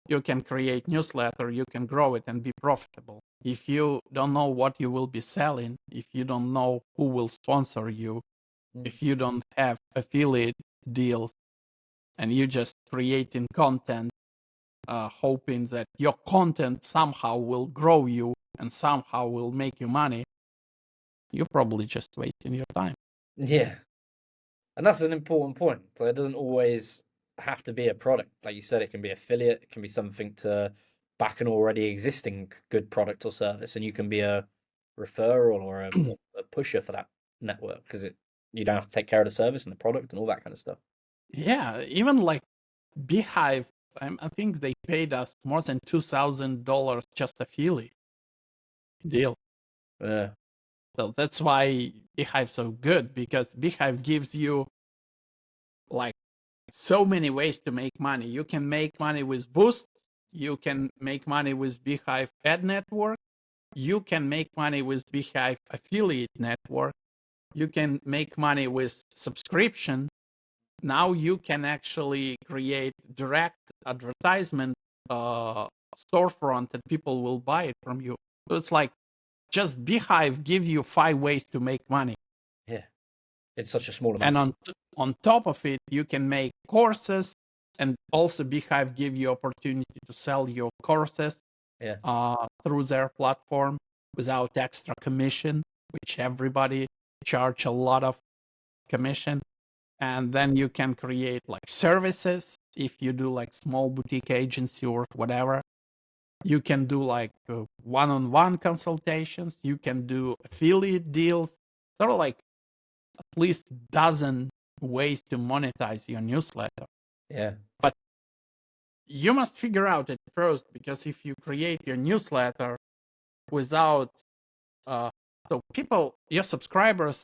you can create newsletter, you can grow it and be profitable. If you don't know what you will be selling, if you don't know who will sponsor you, if you don't have affiliate deals, and you just creating content, hoping that your content somehow will grow you and somehow will make you money, you're probably just wasting your time. Yeah. And that's an important point. So it doesn't always have to be a product. Like you said, it can be affiliate, it can be something to back an already existing good product or service, and you can be a referral or a pusher for that network because you don't have to take care of the service and the product and all that kind of stuff. Yeah, even like Beehive, I think they paid us more than $2,000 just affiliate deal. Yeah. So that's why Beehive's so good, because Beehive gives you like so many ways to make money. You can make money with Boost. You can make money with Beehive Ad Network. You can make money with Beehive Affiliate Network. You can make money with subscription. Now you can actually create direct advertisement storefront and people will buy it from you. So it's like just Beehive gives you 5 ways to make money. Yeah. It's such a small amount. And on top of it, you can make courses, and also Beehive give you opportunity to sell your courses through their platform without extra commission, which everybody charge a lot of commission. And then you can create like services if you do like small boutique agency or whatever. You can do like one-on-one consultations. You can do affiliate deals. Sort of like at least dozen ways to monetize your newsletter. Yeah. But you must figure out it first, because if you create your newsletter without so people, your subscribers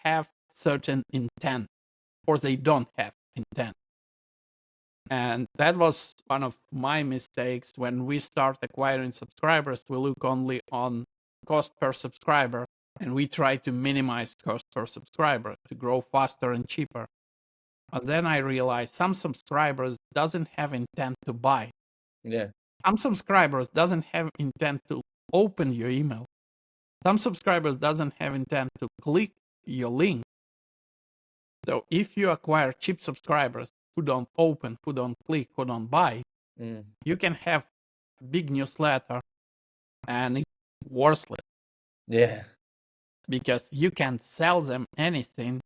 have certain intent, or they don't have intent. And that was one of my mistakes. When we start acquiring subscribers, we look only on cost per subscriber, and we try to minimize cost per subscriber to grow faster and cheaper. And then I realized some subscribers doesn't have intent to buy. Yeah. Some subscribers doesn't have intent to open your email. Some subscribers doesn't have intent to click your link. So if you acquire cheap subscribers who don't open, who don't click, who don't buy, you can have big newsletter and it's worthless. Yeah. Because you can't sell them anything,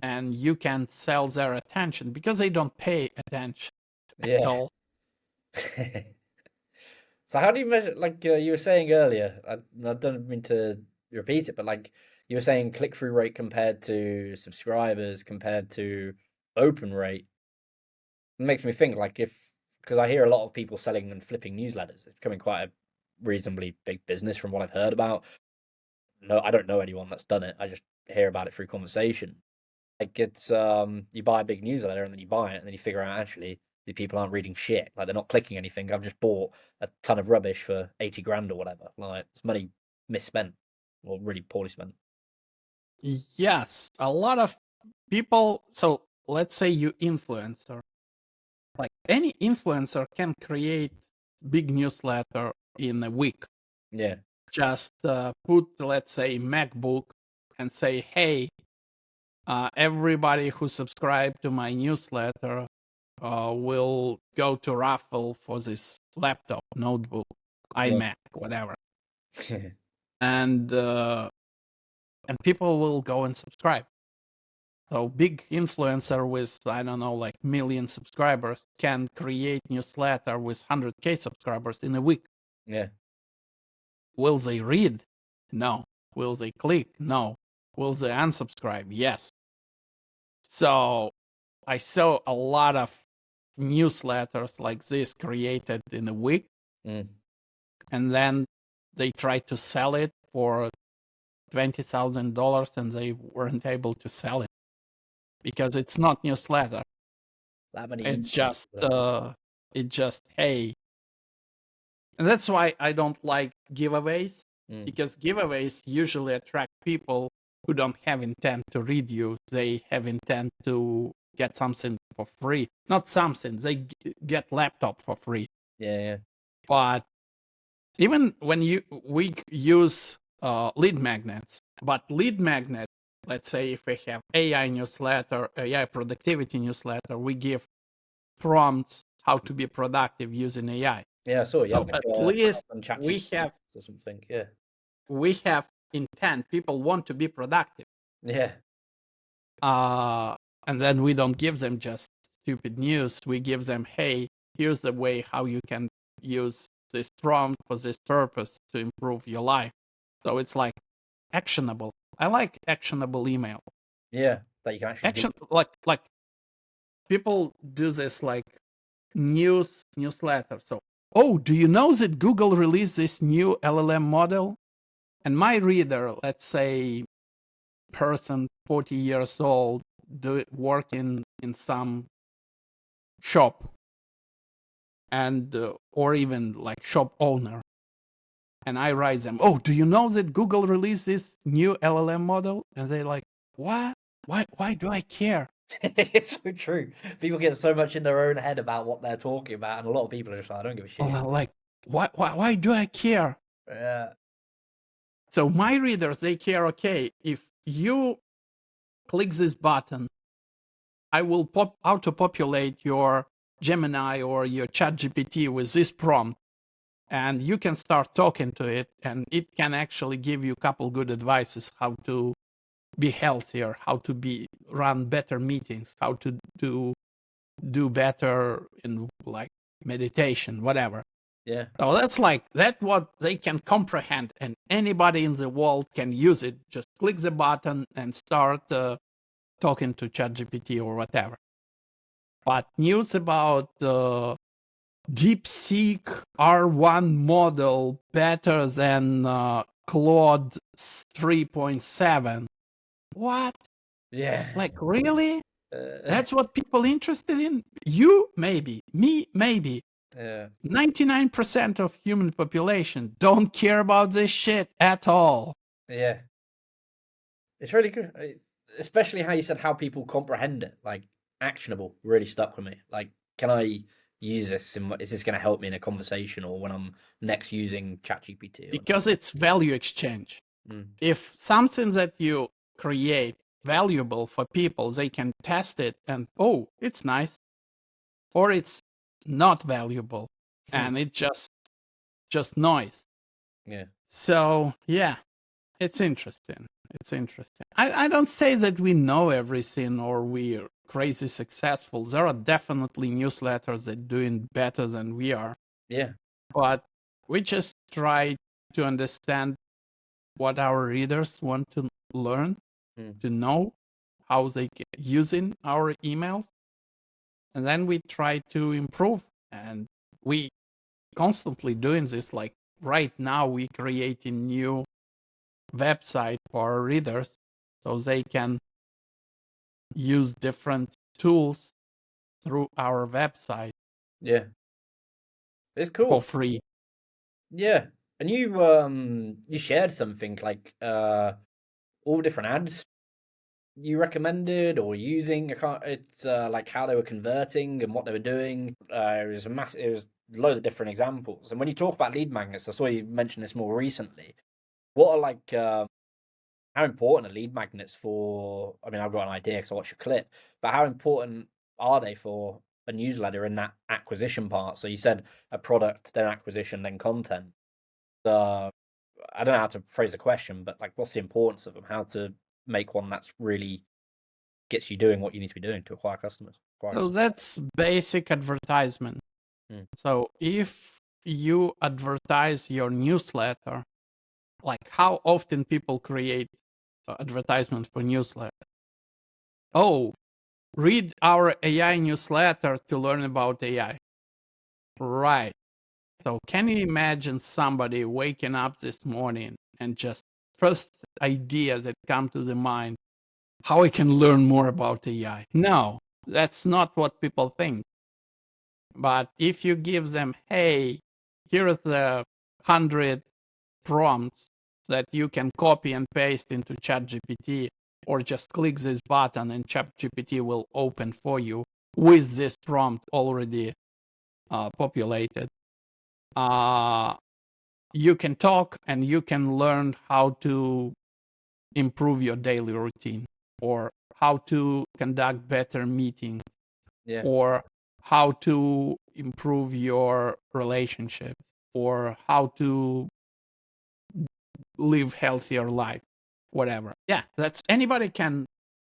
and you can't sell their attention because they don't pay attention at all. So how do you measure, like you were saying earlier, I don't mean to repeat it, but like you were saying click-through rate compared to subscribers compared to open rate. It makes me think like because I hear a lot of people selling and flipping newsletters. It's becoming quite a reasonably big business from what I've heard about. No, I don't know anyone that's done it. I just hear about it through conversation. Like it's you buy a big newsletter and then you buy it and then you figure out actually the people aren't reading shit. Like they're not clicking anything. I've just bought a ton of rubbish for 80 grand or whatever. Like it's money misspent or really poorly spent. Yes, a lot of people. So let's say you influencer. Like any influencer can create big newsletter in a week. Yeah. Just put, let's say, MacBook and say, hey, everybody who subscribed to my newsletter will go to raffle for this laptop, notebook, iMac, whatever. And people will go and subscribe. So big influencer with, I don't know, like million subscribers can create newsletter with 100K subscribers in a week. Yeah. Will they read? No. Will they click? No. Will they unsubscribe? Yes. So I saw a lot of newsletters like this created in a week, Mm. and then they tried to sell it for $20,000 and they weren't able to sell it because it's not newsletter. That many It's emails. just hey. And that's why I don't like giveaways, Mm. because giveaways usually attract people who don't have intent to read you. They have intent to get something for free. Not something, they get laptop for free. Yeah, yeah. But even when we use lead magnets, but lead magnet, let's say if we have AI newsletter, AI productivity newsletter, we give prompts how to be productive using AI. Yeah, I saw you So had like at least on chat we have or something. Yeah. intent. People want to be productive. Yeah. And then we don't give them just stupid news. We give them, hey, here's the way how you can use this prompt for this purpose to improve your life. So it's like actionable. I like actionable email. Yeah. That you can actually do. Like people do this like newsletter. So, oh, do you know that Google released this new LLM model? And my reader, let's say person 40 years old, working in some shop, and or even like shop owner, and I write them, oh, do you know that Google released this new LLM model? And they're like, what? Why do I care? It's so true. People get so much in their own head about what they're talking about, and a lot of people are just like, I don't give a shit. Like, why do I care? Yeah. So my readers, they care. Okay, if you click this button, I will auto-populate your Gemini or your ChatGPT with this prompt, and you can start talking to it, and it can actually give you a couple good advices how to be healthier, how to run better meetings, how to do better in like meditation, whatever. Yeah. So that's what they can comprehend, and anybody in the world can use it. Just click the button and start talking to ChatGPT or whatever. But news about DeepSeek R1 model better than Claude 3.7. What? Yeah. Like, really? Uh, That's what people interested in? You, maybe. Me, maybe. yeah. 99% of human population don't care about this shit at all. Yeah. It's really good. Especially how you said how people comprehend it. Like, actionable really stuck with me. Like, can I use this? Is this going to help me in a conversation or when I'm next using ChatGPT? Because it's value exchange. Mm. If something that you create valuable for people, they can test it and, oh, it's nice, or it's not valuable and it just noise. Yeah. So yeah, it's interesting. It's interesting. I don't say that we know everything or we're crazy successful. There are definitely newsletters that doing better than we are, Yeah. but we just try to understand what our readers want to learn, Mm. to know how they using our emails, and then we try to improve. And we constantly doing this. Like right now, we creating new website for our readers so they can use different tools through our website Yeah. It's for cool. free. Yeah. And you shared something like all the different ads you recommended or using. I can't. It's like how they were converting and what they were doing. It was a massive. It was loads of different examples. And when you talk about lead magnets, I saw you mention this more recently. What are like how important are lead magnets for? I mean, I've got an idea because I watched your clip, but how important are they for a newsletter in that acquisition part? So you said a product, then acquisition, then content. So I don't know how to phrase the question, but like, what's the importance of them? How to make one that's really gets you doing what you need to be doing to acquire customers. So that's basic advertisement. So if you advertise your newsletter, like how often people create advertisement for newsletter? Oh, read our AI newsletter to learn about AI. Right. So can you imagine somebody waking up this morning and just first idea that come to the mind, how I can learn more about AI? No, that's not what people think. But if you give them, hey, here are the 100 prompts that you can copy and paste into ChatGPT, or just click this button and ChatGPT will open for you with this prompt already populated. You can talk and you can learn how to improve your daily routine, or how to conduct better meetings, or how to improve your relationship, or how to live healthier life, whatever. Yeah, that's anybody can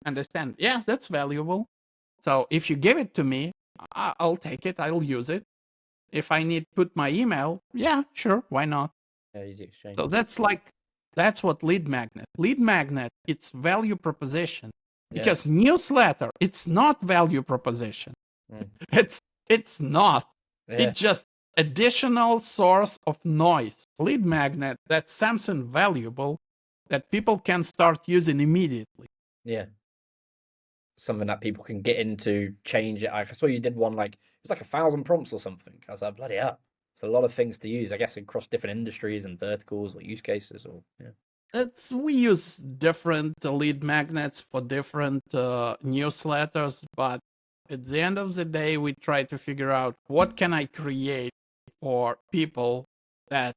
understand. Yeah, that's valuable. So if you give it to me, I'll take it. I'll use it. If I need to put my email, yeah, sure, why not? Easy exchange. So that's what lead magnet. Lead magnet, it's value proposition. Because newsletter, it's not value proposition. It's not. It's just additional source of noise. Lead magnet, that's something valuable that people can start using immediately. Yeah. Something that people can get into, change it. I saw you did one like, it was like 1,000 prompts or something. I was like, bloody hell. It's a lot of things to use, I guess, across different industries and verticals or use cases, or We use different lead magnets for different newsletters, but at the end of the day, we try to figure out what can I create for people that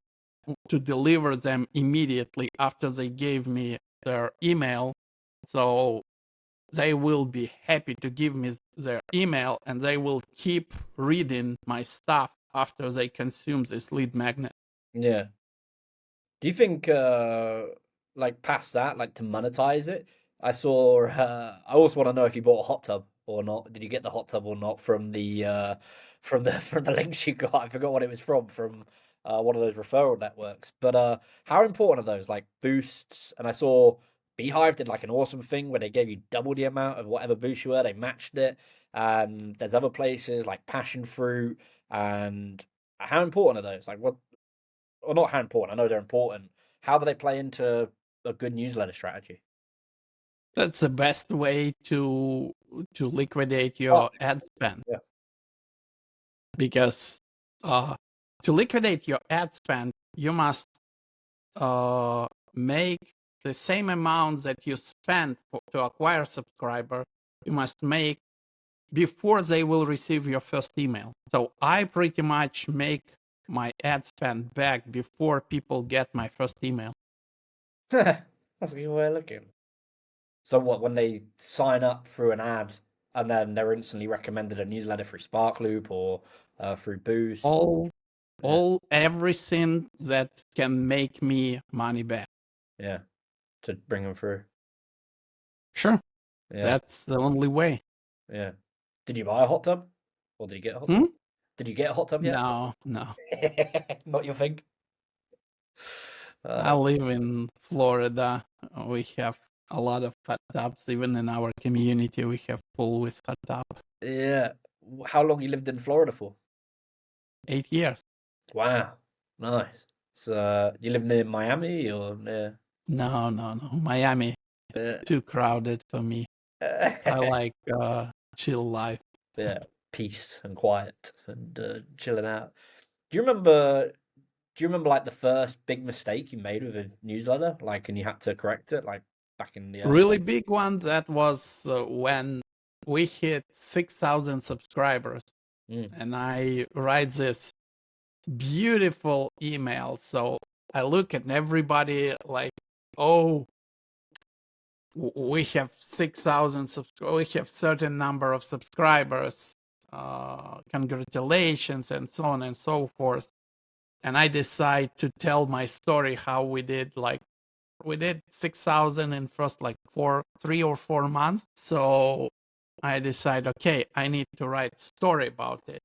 to deliver them immediately after they gave me their email, so they will be happy to give me their email and they will keep reading my stuff after they consume this lead magnet. Yeah. Do you think, like past that, like to monetize it? I saw. I also want to know if you bought a hot tub or not. Did you get the hot tub or not from the from the links you got? I forgot what it was from one of those referral networks. But how important are those like boosts? And I saw Beehive did like an awesome thing where they gave you double the amount of whatever boost you were. They matched it. And there's other places like Passion Fruit. And how important are those? Like what? Well, not how important. I know they're important. How do they play into a good newsletter strategy? That's the best way to liquidate your ad spend. Yeah. Because to liquidate your ad spend, you must make the same amount that you spend to acquire subscriber. You must make before they will receive your first email. So I pretty much make my ad spend back before people get my first email. That's a good way of looking. So what, when they sign up through an ad and then they're instantly recommended a newsletter through Sparkloop or through Boost? Everything that can make me money back. Yeah, to bring them through. Sure. Yeah. That's the only way. Yeah. Did you buy a hot tub? Or did you get a hot tub? Did you get a hot tub yet? No. Not your thing? I live in Florida. We have a lot of hot tubs. Even in our community, we have pool with hot tub. Yeah. How long you lived in Florida for? 8 years. Wow. Nice. So you live near Miami or near? No. Miami, too crowded for me. I like chill life. Yeah, peace and quiet and chilling out. Do you remember like the first big mistake you made with a newsletter? Like, and you had to correct it, like back in the really big one? That was when we hit 6,000 subscribers, and I write this beautiful email. So I look at everybody like, oh, we have 6,000 we have certain number of subscribers. Congratulations, and so on and so forth. And I decide to tell my story how we did like we did 6,000 in first like 3 or 4 months. So I decided, okay, I need to write a story about it,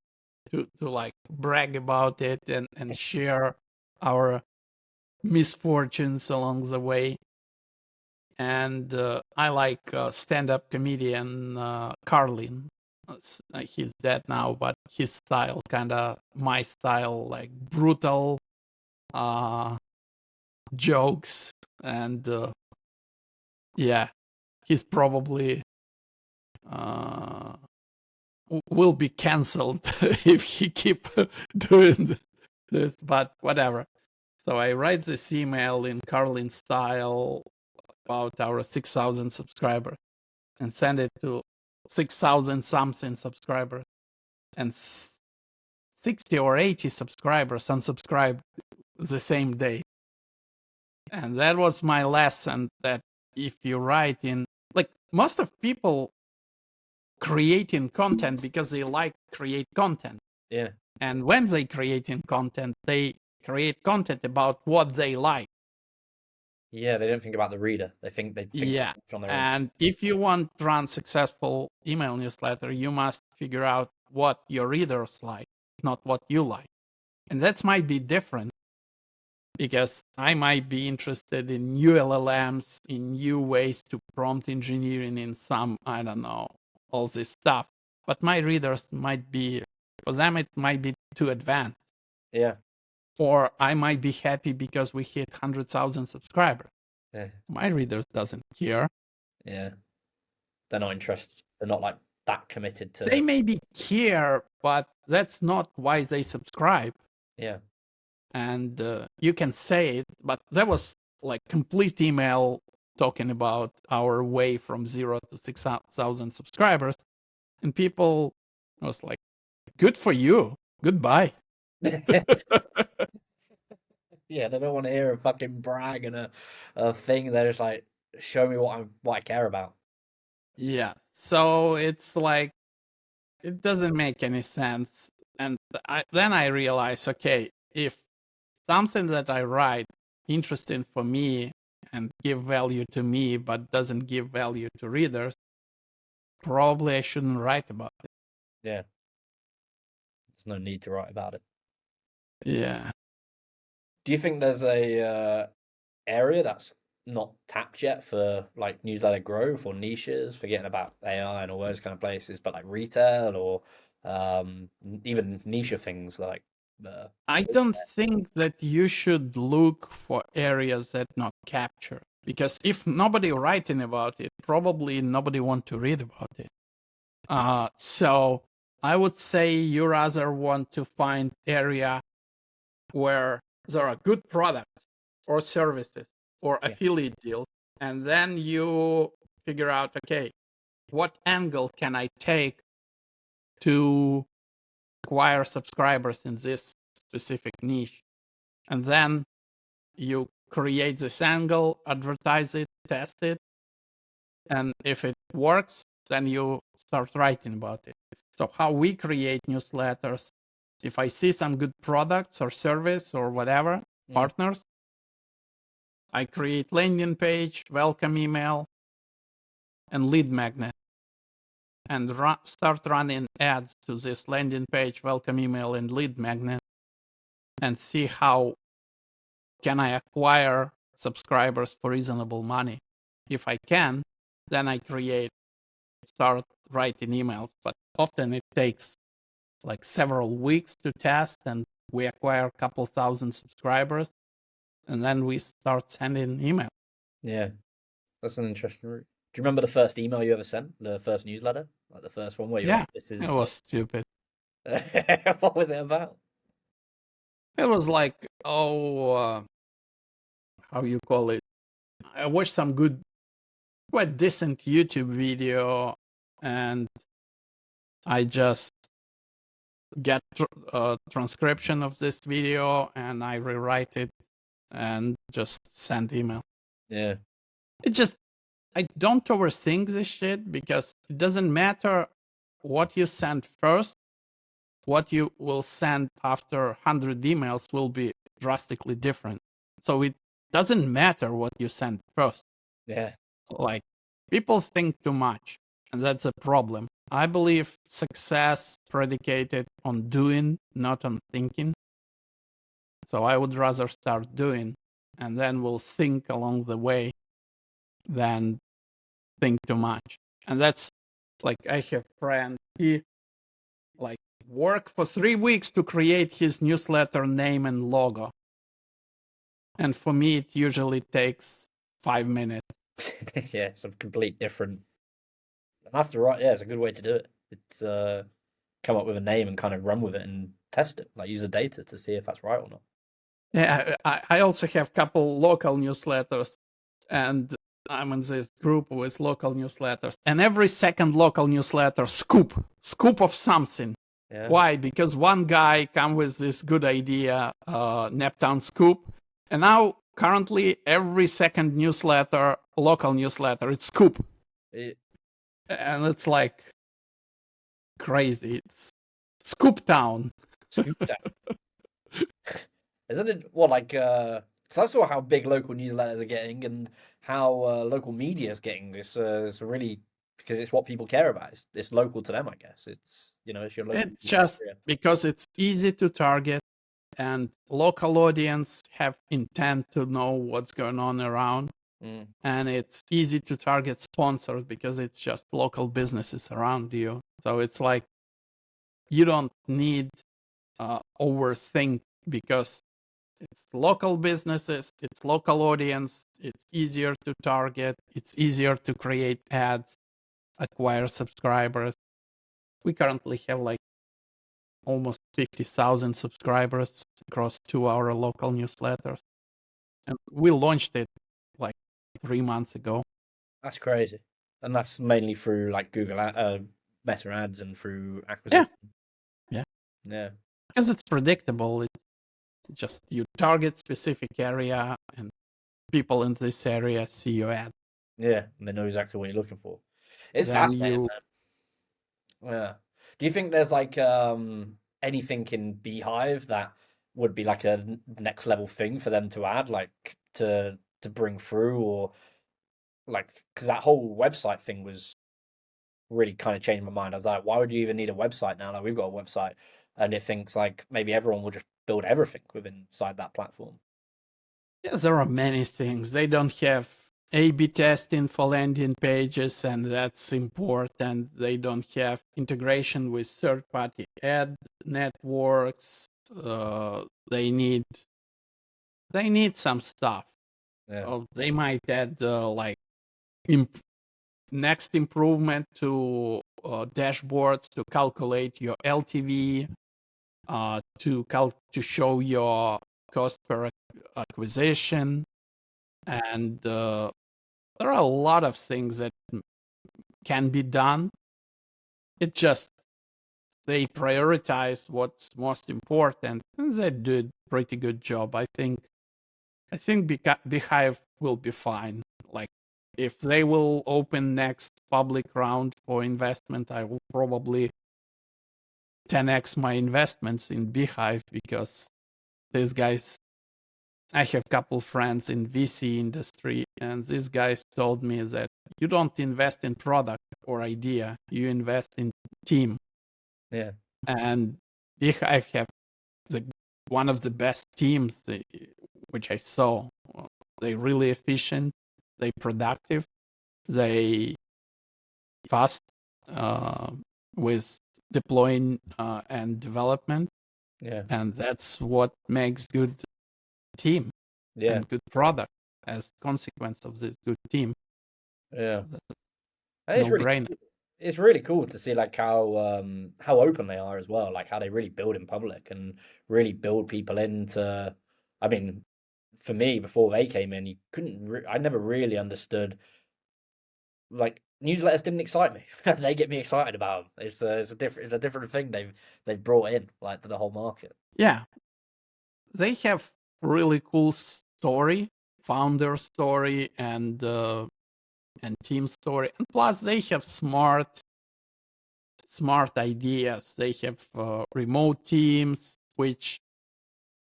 to like brag about it and share our misfortunes along the way. And I like stand-up comedian Carlin. He's dead now, but his style kind of my style, like brutal jokes. And yeah, he's probably will be cancelled if he keep doing this, but whatever. So I write this email in Carlin style about our 6,000 subscribers and send it to 6,000 something subscribers, and 60 or 80 subscribers unsubscribed the same day. And that was my lesson, that if you write in, like, most of people creating content because they like create content. Yeah. And when they creating content, they create content about what they like. Yeah, they don't think about the reader. They think Yeah. on their own. And if you want to run successful email newsletter, you must figure out what your readers like, not what you like. And that might be different, because I might be interested in new LLMs, in new ways to prompt engineering, in some, I don't know, all this stuff. But my readers might be, for them, it might be too advanced. Yeah. Or I might be happy because we hit 100,000 subscribers. Yeah. My readers doesn't care. Yeah. They're not interested. They're not like that committed to. They maybe care, but that's not why they subscribe. Yeah. And you can say it, but that was like complete email talking about our way from 0 to 6,000 subscribers, and people was like, "Good for you, goodbye." Yeah, they don't want to hear a fucking brag and a thing. They're just like, show me what I care about. Yeah, so it's like, it doesn't make any sense. And then I realized, okay, if something that I write interesting for me and give value to me, but doesn't give value to readers, probably I shouldn't write about it. Yeah. There's no need to write about it. Yeah. Do you think there's a area that's not tapped yet for like newsletter growth or niches, forgetting about AI and all those kind of places, but like retail or even niche things like the I don't think that you should look for areas that not captured, because if nobody writing about it, probably nobody want to read about it. So I would say you rather want to find area where there are good products or services or affiliate deals, and then you figure out, okay, what angle can I take to acquire subscribers in this specific niche? And then you create this angle, advertise it, test it, and if it works, then you start writing about it. So how we create newsletters, if I see some good products or service or whatever, partners, I create landing page, welcome email, and lead magnet, and start running ads to this landing page, welcome email, and lead magnet, and see how can I acquire subscribers for reasonable money. If I can, then I start writing emails. But often it takes like several weeks to test, and we acquire a couple thousand subscribers, and then we start sending emails. Yeah, that's an interesting route. Do you remember the first email you ever sent? The first newsletter, like the first one where you're like, "This is." It was stupid. What was it about? It was like, how you call it? I watched some quite decent YouTube video, and I just get a transcription of this video, and I rewrite it and just send email. Yeah. I don't overthink this shit, because it doesn't matter what you send first. What you will send after 100 emails will be drastically different. So it doesn't matter what you send first. Yeah. Like, people think too much, and that's a problem. I believe success predicated on doing, not on thinking. So I would rather start doing, and then we'll think along the way than think too much. And that's like, I have a friend, he like worked for 3 weeks to create his newsletter name and logo. And for me, it usually takes 5 minutes. Yeah, it's a complete different. And that's the right. Yeah, it's a good way to do it. It's come up with a name and kind of run with it and test it. Like use the data to see if that's right or not. Yeah, I also have a couple local newsletters, and I'm in this group with local newsletters. And every second local newsletter, scoop of something. Yeah. Why? Because one guy come with this good idea, Neptown scoop, and now currently every second newsletter, local newsletter, it's scoop, and it's like crazy. It's Scoop Town. Scoop down. Isn't it what like because I saw how big local newsletters are getting and how local media is getting. It's really because it's what people care about. It's local to them, I guess. It's it's your local. It's just because it's easy to target, and local audience have intent to know what's going on around, and it's easy to target sponsors because it's just local businesses around you. So it's like you don't need overthink because it's local businesses, it's local audience, it's easier to target, it's easier to create ads, acquire subscribers. We currently have like almost 50,000 subscribers across 2 our local newsletters. And we launched it like 3 months ago. That's crazy, and that's mainly through like Google Meta ads and through acquisition. Yeah. Because it's predictable. It's just you target specific area and people in this area see your ad. Yeah, and they know exactly what you're looking for. It's Then fascinating, man. Yeah. Do you think there's like anything in Beehive that would be like a next level thing for them to add, like to bring through, or like because that whole website thing was really kind of changed my mind. I was like, why would you even need a website now? Like we've got a website, and it thinks like maybe everyone will just build everything within inside that platform. Yes, there are many things. They don't have A/B testing for landing pages, and that's important. They don't have integration with third-party ad networks. They need some stuff. Yeah. They might add like next improvement to dashboards to calculate your LTV, to show your cost per acquisition, and there are a lot of things that can be done. It just they prioritize what's most important, and they did a pretty good job. I think Beehive will be fine. Like if they will open next public round for investment, I will probably 10x my investments in Beehive because these guys. I have a couple friends in VC industry, and these guys told me that you don't invest in product or idea, you invest in team. Yeah. And Beehive have one of the best teams which I saw. They really efficient, they productive, they fast with deploying and development. Yeah. And that's what makes good team and good product as consequence of this good team. Yeah. No brainer. It's really cool to see like how open they are as well, like how they really build in public and really build people into. I mean, for me, before they came in, you couldn't. I never really understood. Like newsletters didn't excite me. They get me excited about them. It's a different thing they've brought in like to the whole market. Yeah, they have really cool story, founder story, and team story, and plus they have smart ideas. They have remote teams, which,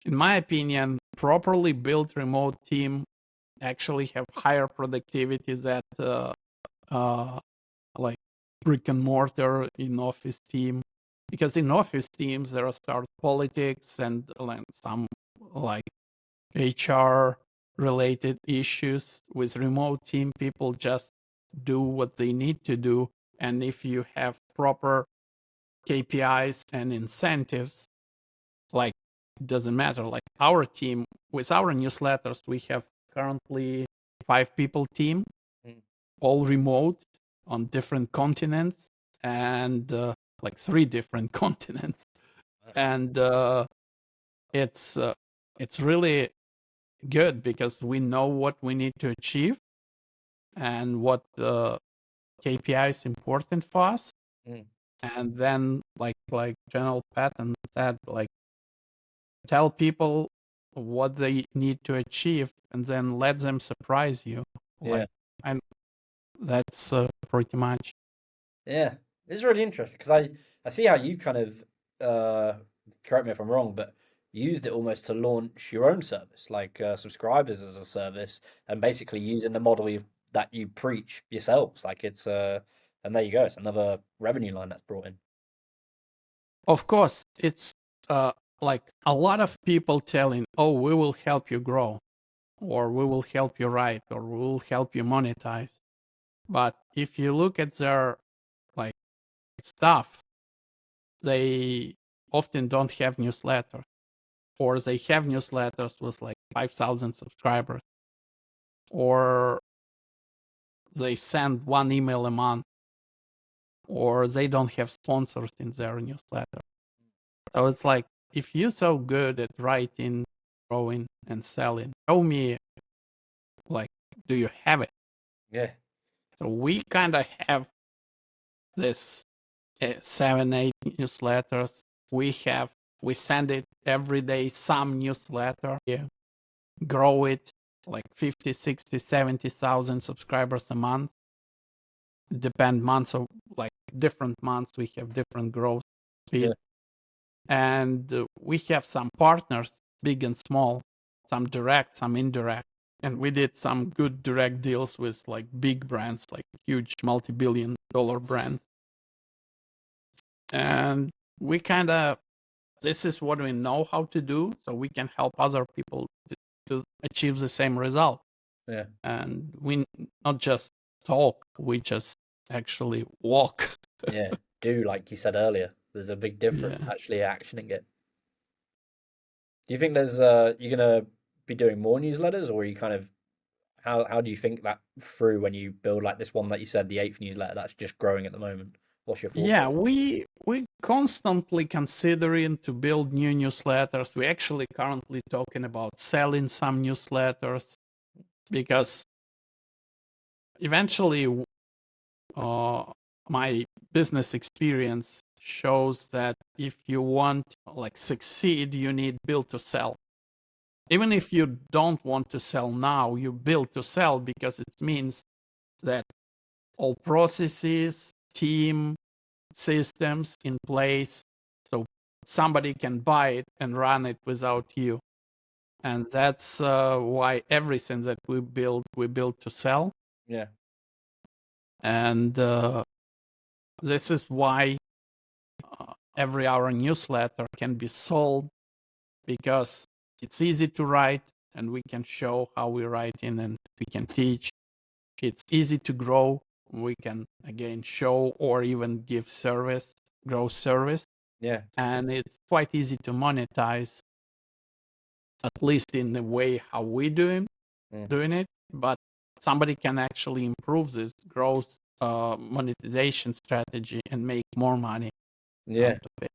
in my opinion, properly built remote team actually have higher productivity than like brick and mortar in office team, because in office teams there are start politics and like some like HR related issues. With remote team, people just do what they need to do, and if you have proper KPIs and incentives, like it doesn't matter. Like our team, with our newsletters, we have currently 5 people team, Mm. all remote on different continents, and like 3 different continents. And it's it's really good because we know what we need to achieve and what KPI is important for us. Mm. And then like General Patton said, like tell people what they need to achieve and then let them surprise you. Yeah. Like, and that's pretty much. Yeah, it's really interesting because I see how you kind of correct me if I'm wrong, but you used it almost to launch your own service, like subscribers as a service, and basically using the model that you preach yourselves. Like it's and there you go, it's another revenue line that's brought in. Of course, it's uh, like a lot of people telling, "Oh, we will help you grow, or we will help you write, or we will help you monetize." But if you look at their like stuff, they often don't have newsletters, or they have newsletters with like 5,000 subscribers, or they send one email a month, or they don't have sponsors in their newsletter. So it's like, if you're so good at writing, growing, and selling, show me, like, do you have it? Yeah, So we kind of have this 7, 8 newsletters. We send it every day, some newsletter. Yeah. Grow it like 50, 60, 70,000 subscribers a month. Depend months of like different months. We have different growth speed. yeah, And we have some partners, big and small, some direct, some indirect. And we did some good direct deals with like big brands, like huge multi-billion-dollar brands. And we kind of, this is what we know how to do, so we can help other people to achieve the same result. yeah, And we not just talk, we just actually walk. yeah. Do like you said earlier, there's a big difference Yeah. actually actioning it. Do you think there's you're gonna be doing more newsletters, or are you kind of how do you think that through when you build like this one that you said, the eighth newsletter that's just growing at the moment? What's your thought Yeah, process? we constantly considering to build new newsletters. We actually currently talking about selling some newsletters because eventually my business experience shows that if you want like succeed, you need build to sell. Even if you don't want to sell now, you build to sell because it means that all processes, team, systems in place, so somebody can buy it and run it without you. And that's why everything that we build to sell. Yeah, And this is why every hour newsletter can be sold, because it's easy to write and we can show how we write in and we can teach. It's easy to grow. We can again show or even give service, grow service. yeah, And it's quite easy to monetize, at least in the way how we mm, doing it. But somebody can actually improve this growth monetization strategy and make more money out yeah, of it.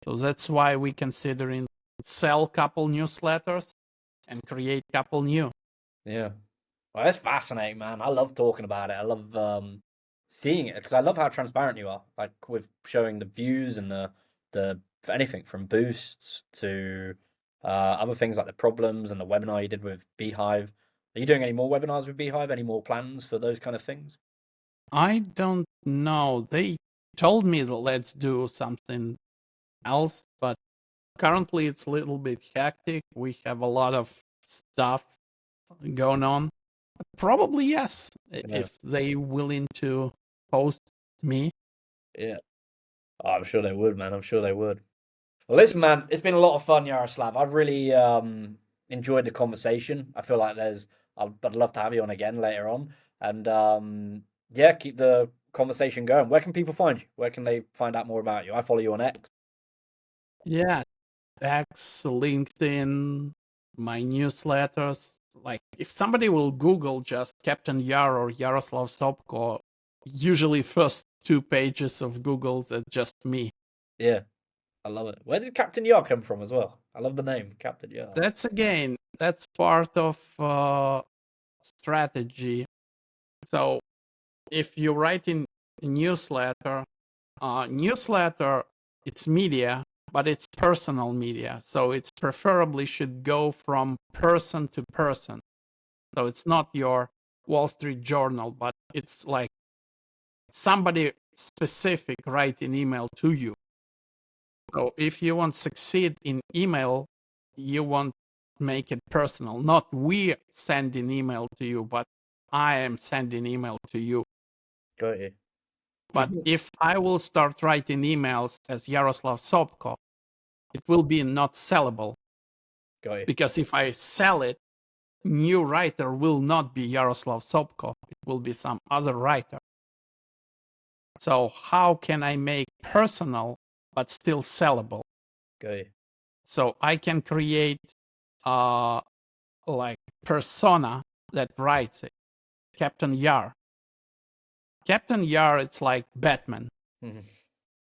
So that's why we considering sell couple newsletters and create couple new. yeah. Well, that's fascinating, man. I love talking about it. I love seeing it because I love how transparent you are, like with showing the views and the for anything from boosts to other things like the problems and the webinar you did with Beehive. Are you doing any more webinars with Beehive? Any more plans for those kind of things? I don't know. They told me that let's do something else, but currently it's a little bit hectic. We have a lot of stuff going on. Probably yes, Yeah, if they willing to host me. yeah. Oh, I'm sure they would, man. I'm sure they would. Well, listen, man, it's been a lot of fun, Yaroslav. I've really enjoyed the conversation. I feel like I'd love to have you on again later on, and yeah, keep the conversation going. Where can people find you? Where can they find out more about you? I follow you on X. Yeah, X, LinkedIn, my newsletters. Like, if somebody will Google just Captain Yar or Yaroslav Sobko, usually first 2 pages of Google that's just me. Yeah, I love it. Where did Captain Yar come from as well? I love the name, Captain Yar. That's part of strategy. So if you write in a newsletter, it's media, but it's personal media. So it's preferably should go from person to person. So it's not your Wall Street Journal, but it's like somebody specific write an email to you. So if you want to succeed in email, you want to make it personal. Not we send an email to you, but I am sending email to you. Got you. But if I will start writing emails as Yaroslav Sobko, it will be not sellable. Got you. Because if I sell it, new writer will not be Yaroslav Sobko. It will be some other writer. So how can I make personal but still sellable? Got you. So I can create like persona that writes it. Captain Yar. Captain Yar, it's like Batman. Mhm.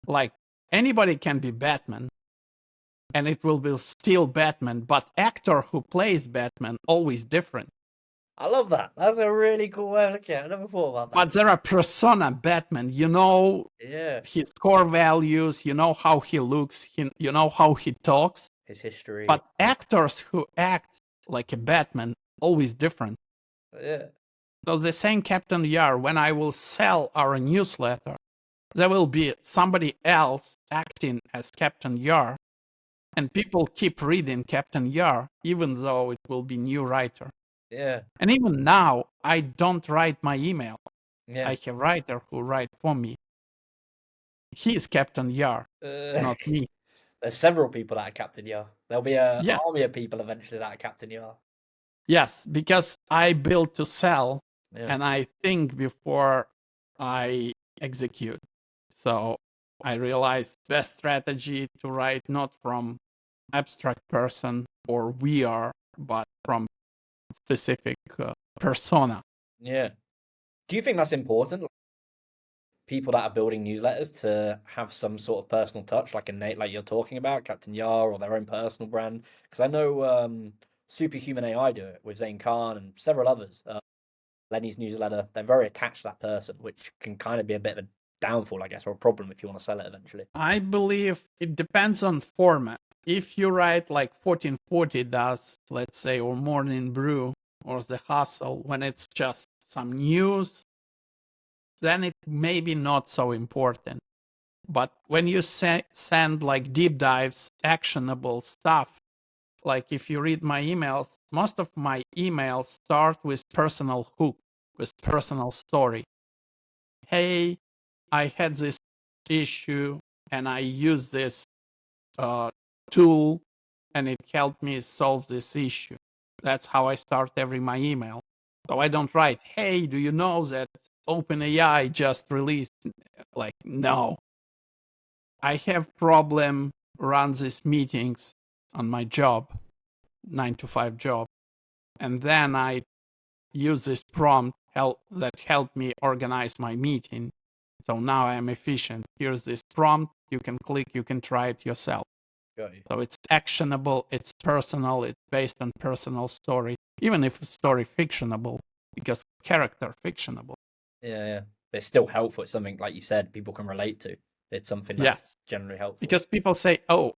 Like anybody can be Batman, and it will be still Batman, but actor who plays Batman always different. I love that. That's a really cool way of looking at it. I never thought about that. But there are persona Batman. You know Yeah. his core values. You know how he looks. You know how he talks. His history. But actors who act like a Batman always different. Yeah. So the same Captain Yar, when I will sell our newsletter, there will be somebody else acting as Captain Yar, and people keep reading Captain Yar, even though it will be new writer. Yeah. And even now, I don't write my email. Yeah. I have a writer who write for me. He is Captain Yar, not me. There's several people that are Captain Yar. There'll be an Yes, army of people eventually that are Captain Yar. yes, because I build to sell, Yeah. and I think before I execute. So I realized best strategy to write not from abstract person or we are, but from specific persona. Yeah. Do you think that's important? People that are building newsletters to have some sort of personal touch, like a Nate, like you're talking about, Captain Yar, or their own personal brand. Because I know Superhuman AI do it with Zane Khan and several others. Lenny's newsletter, they're very attached to that person, which can kind of be a bit of a downfall, I guess, or a problem if you want to sell it eventually. I believe it depends on format. If you write like 1440 does, let's say, or Morning Brew or The Hustle, when it's just some news, then it may be not so important. But when you send like deep dives, actionable stuff, like if you read my emails, most of my emails start with personal hook, with personal story. Hey, I had this issue and I use this tool and it helped me solve this issue. That's how I start every my email. So I don't write, hey, do you know that OpenAI just released? Like, no. I have problem run these meetings on my job, 9 to 5 job. And then I use this prompt that helped me organize my meeting. So now I am efficient. Here's this prompt. You can click, you can try it yourself. Got you. So it's actionable, it's personal, it's based on personal story, even if it's story fictionable, because character fictionable. Yeah. But it's still helpful. It's something, like you said, people can relate to. It's something that's Yes, generally helpful. because people say, oh,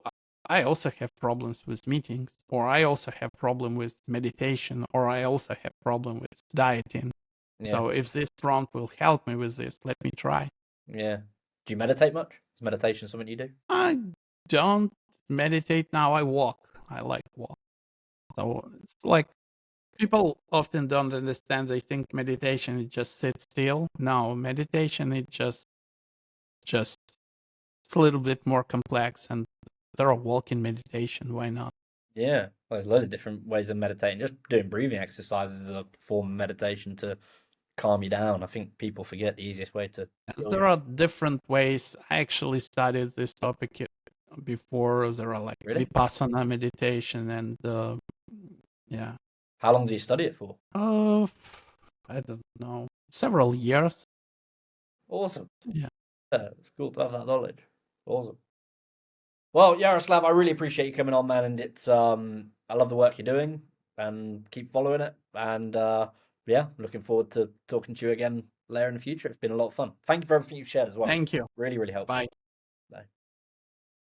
I also have problems with meetings, or I also have problem with meditation, or I also have problem with dieting. Yeah. So if this prompt will help me with this, let me try. Yeah. Do you meditate much? Is meditation something you do? I don't meditate now. I walk. I like walk. So it's like People often don't understand. They think meditation is just sit still. No, meditation is just it's a little bit more complex, and there are walking meditation. Why not? Yeah, well, there's loads of different ways of meditating. Just doing breathing exercises is a form of meditation to calm you down. I think people forget the easiest way to deal with There it. are different ways. I actually studied this topic before. There are like Really? vipassana meditation and yeah. How long do you study it for? Uh, I don't know. Several years. Awesome. Yeah. Yeah, it's cool to have that knowledge. Awesome. Well, Yaroslav, I really appreciate you coming on, man, and it's I love the work you're doing and keep following it. And yeah, looking forward to talking to you again later in the future. It's been a lot of fun. Thank you for everything you've shared as well. Thank you. Really, really helpful. Bye.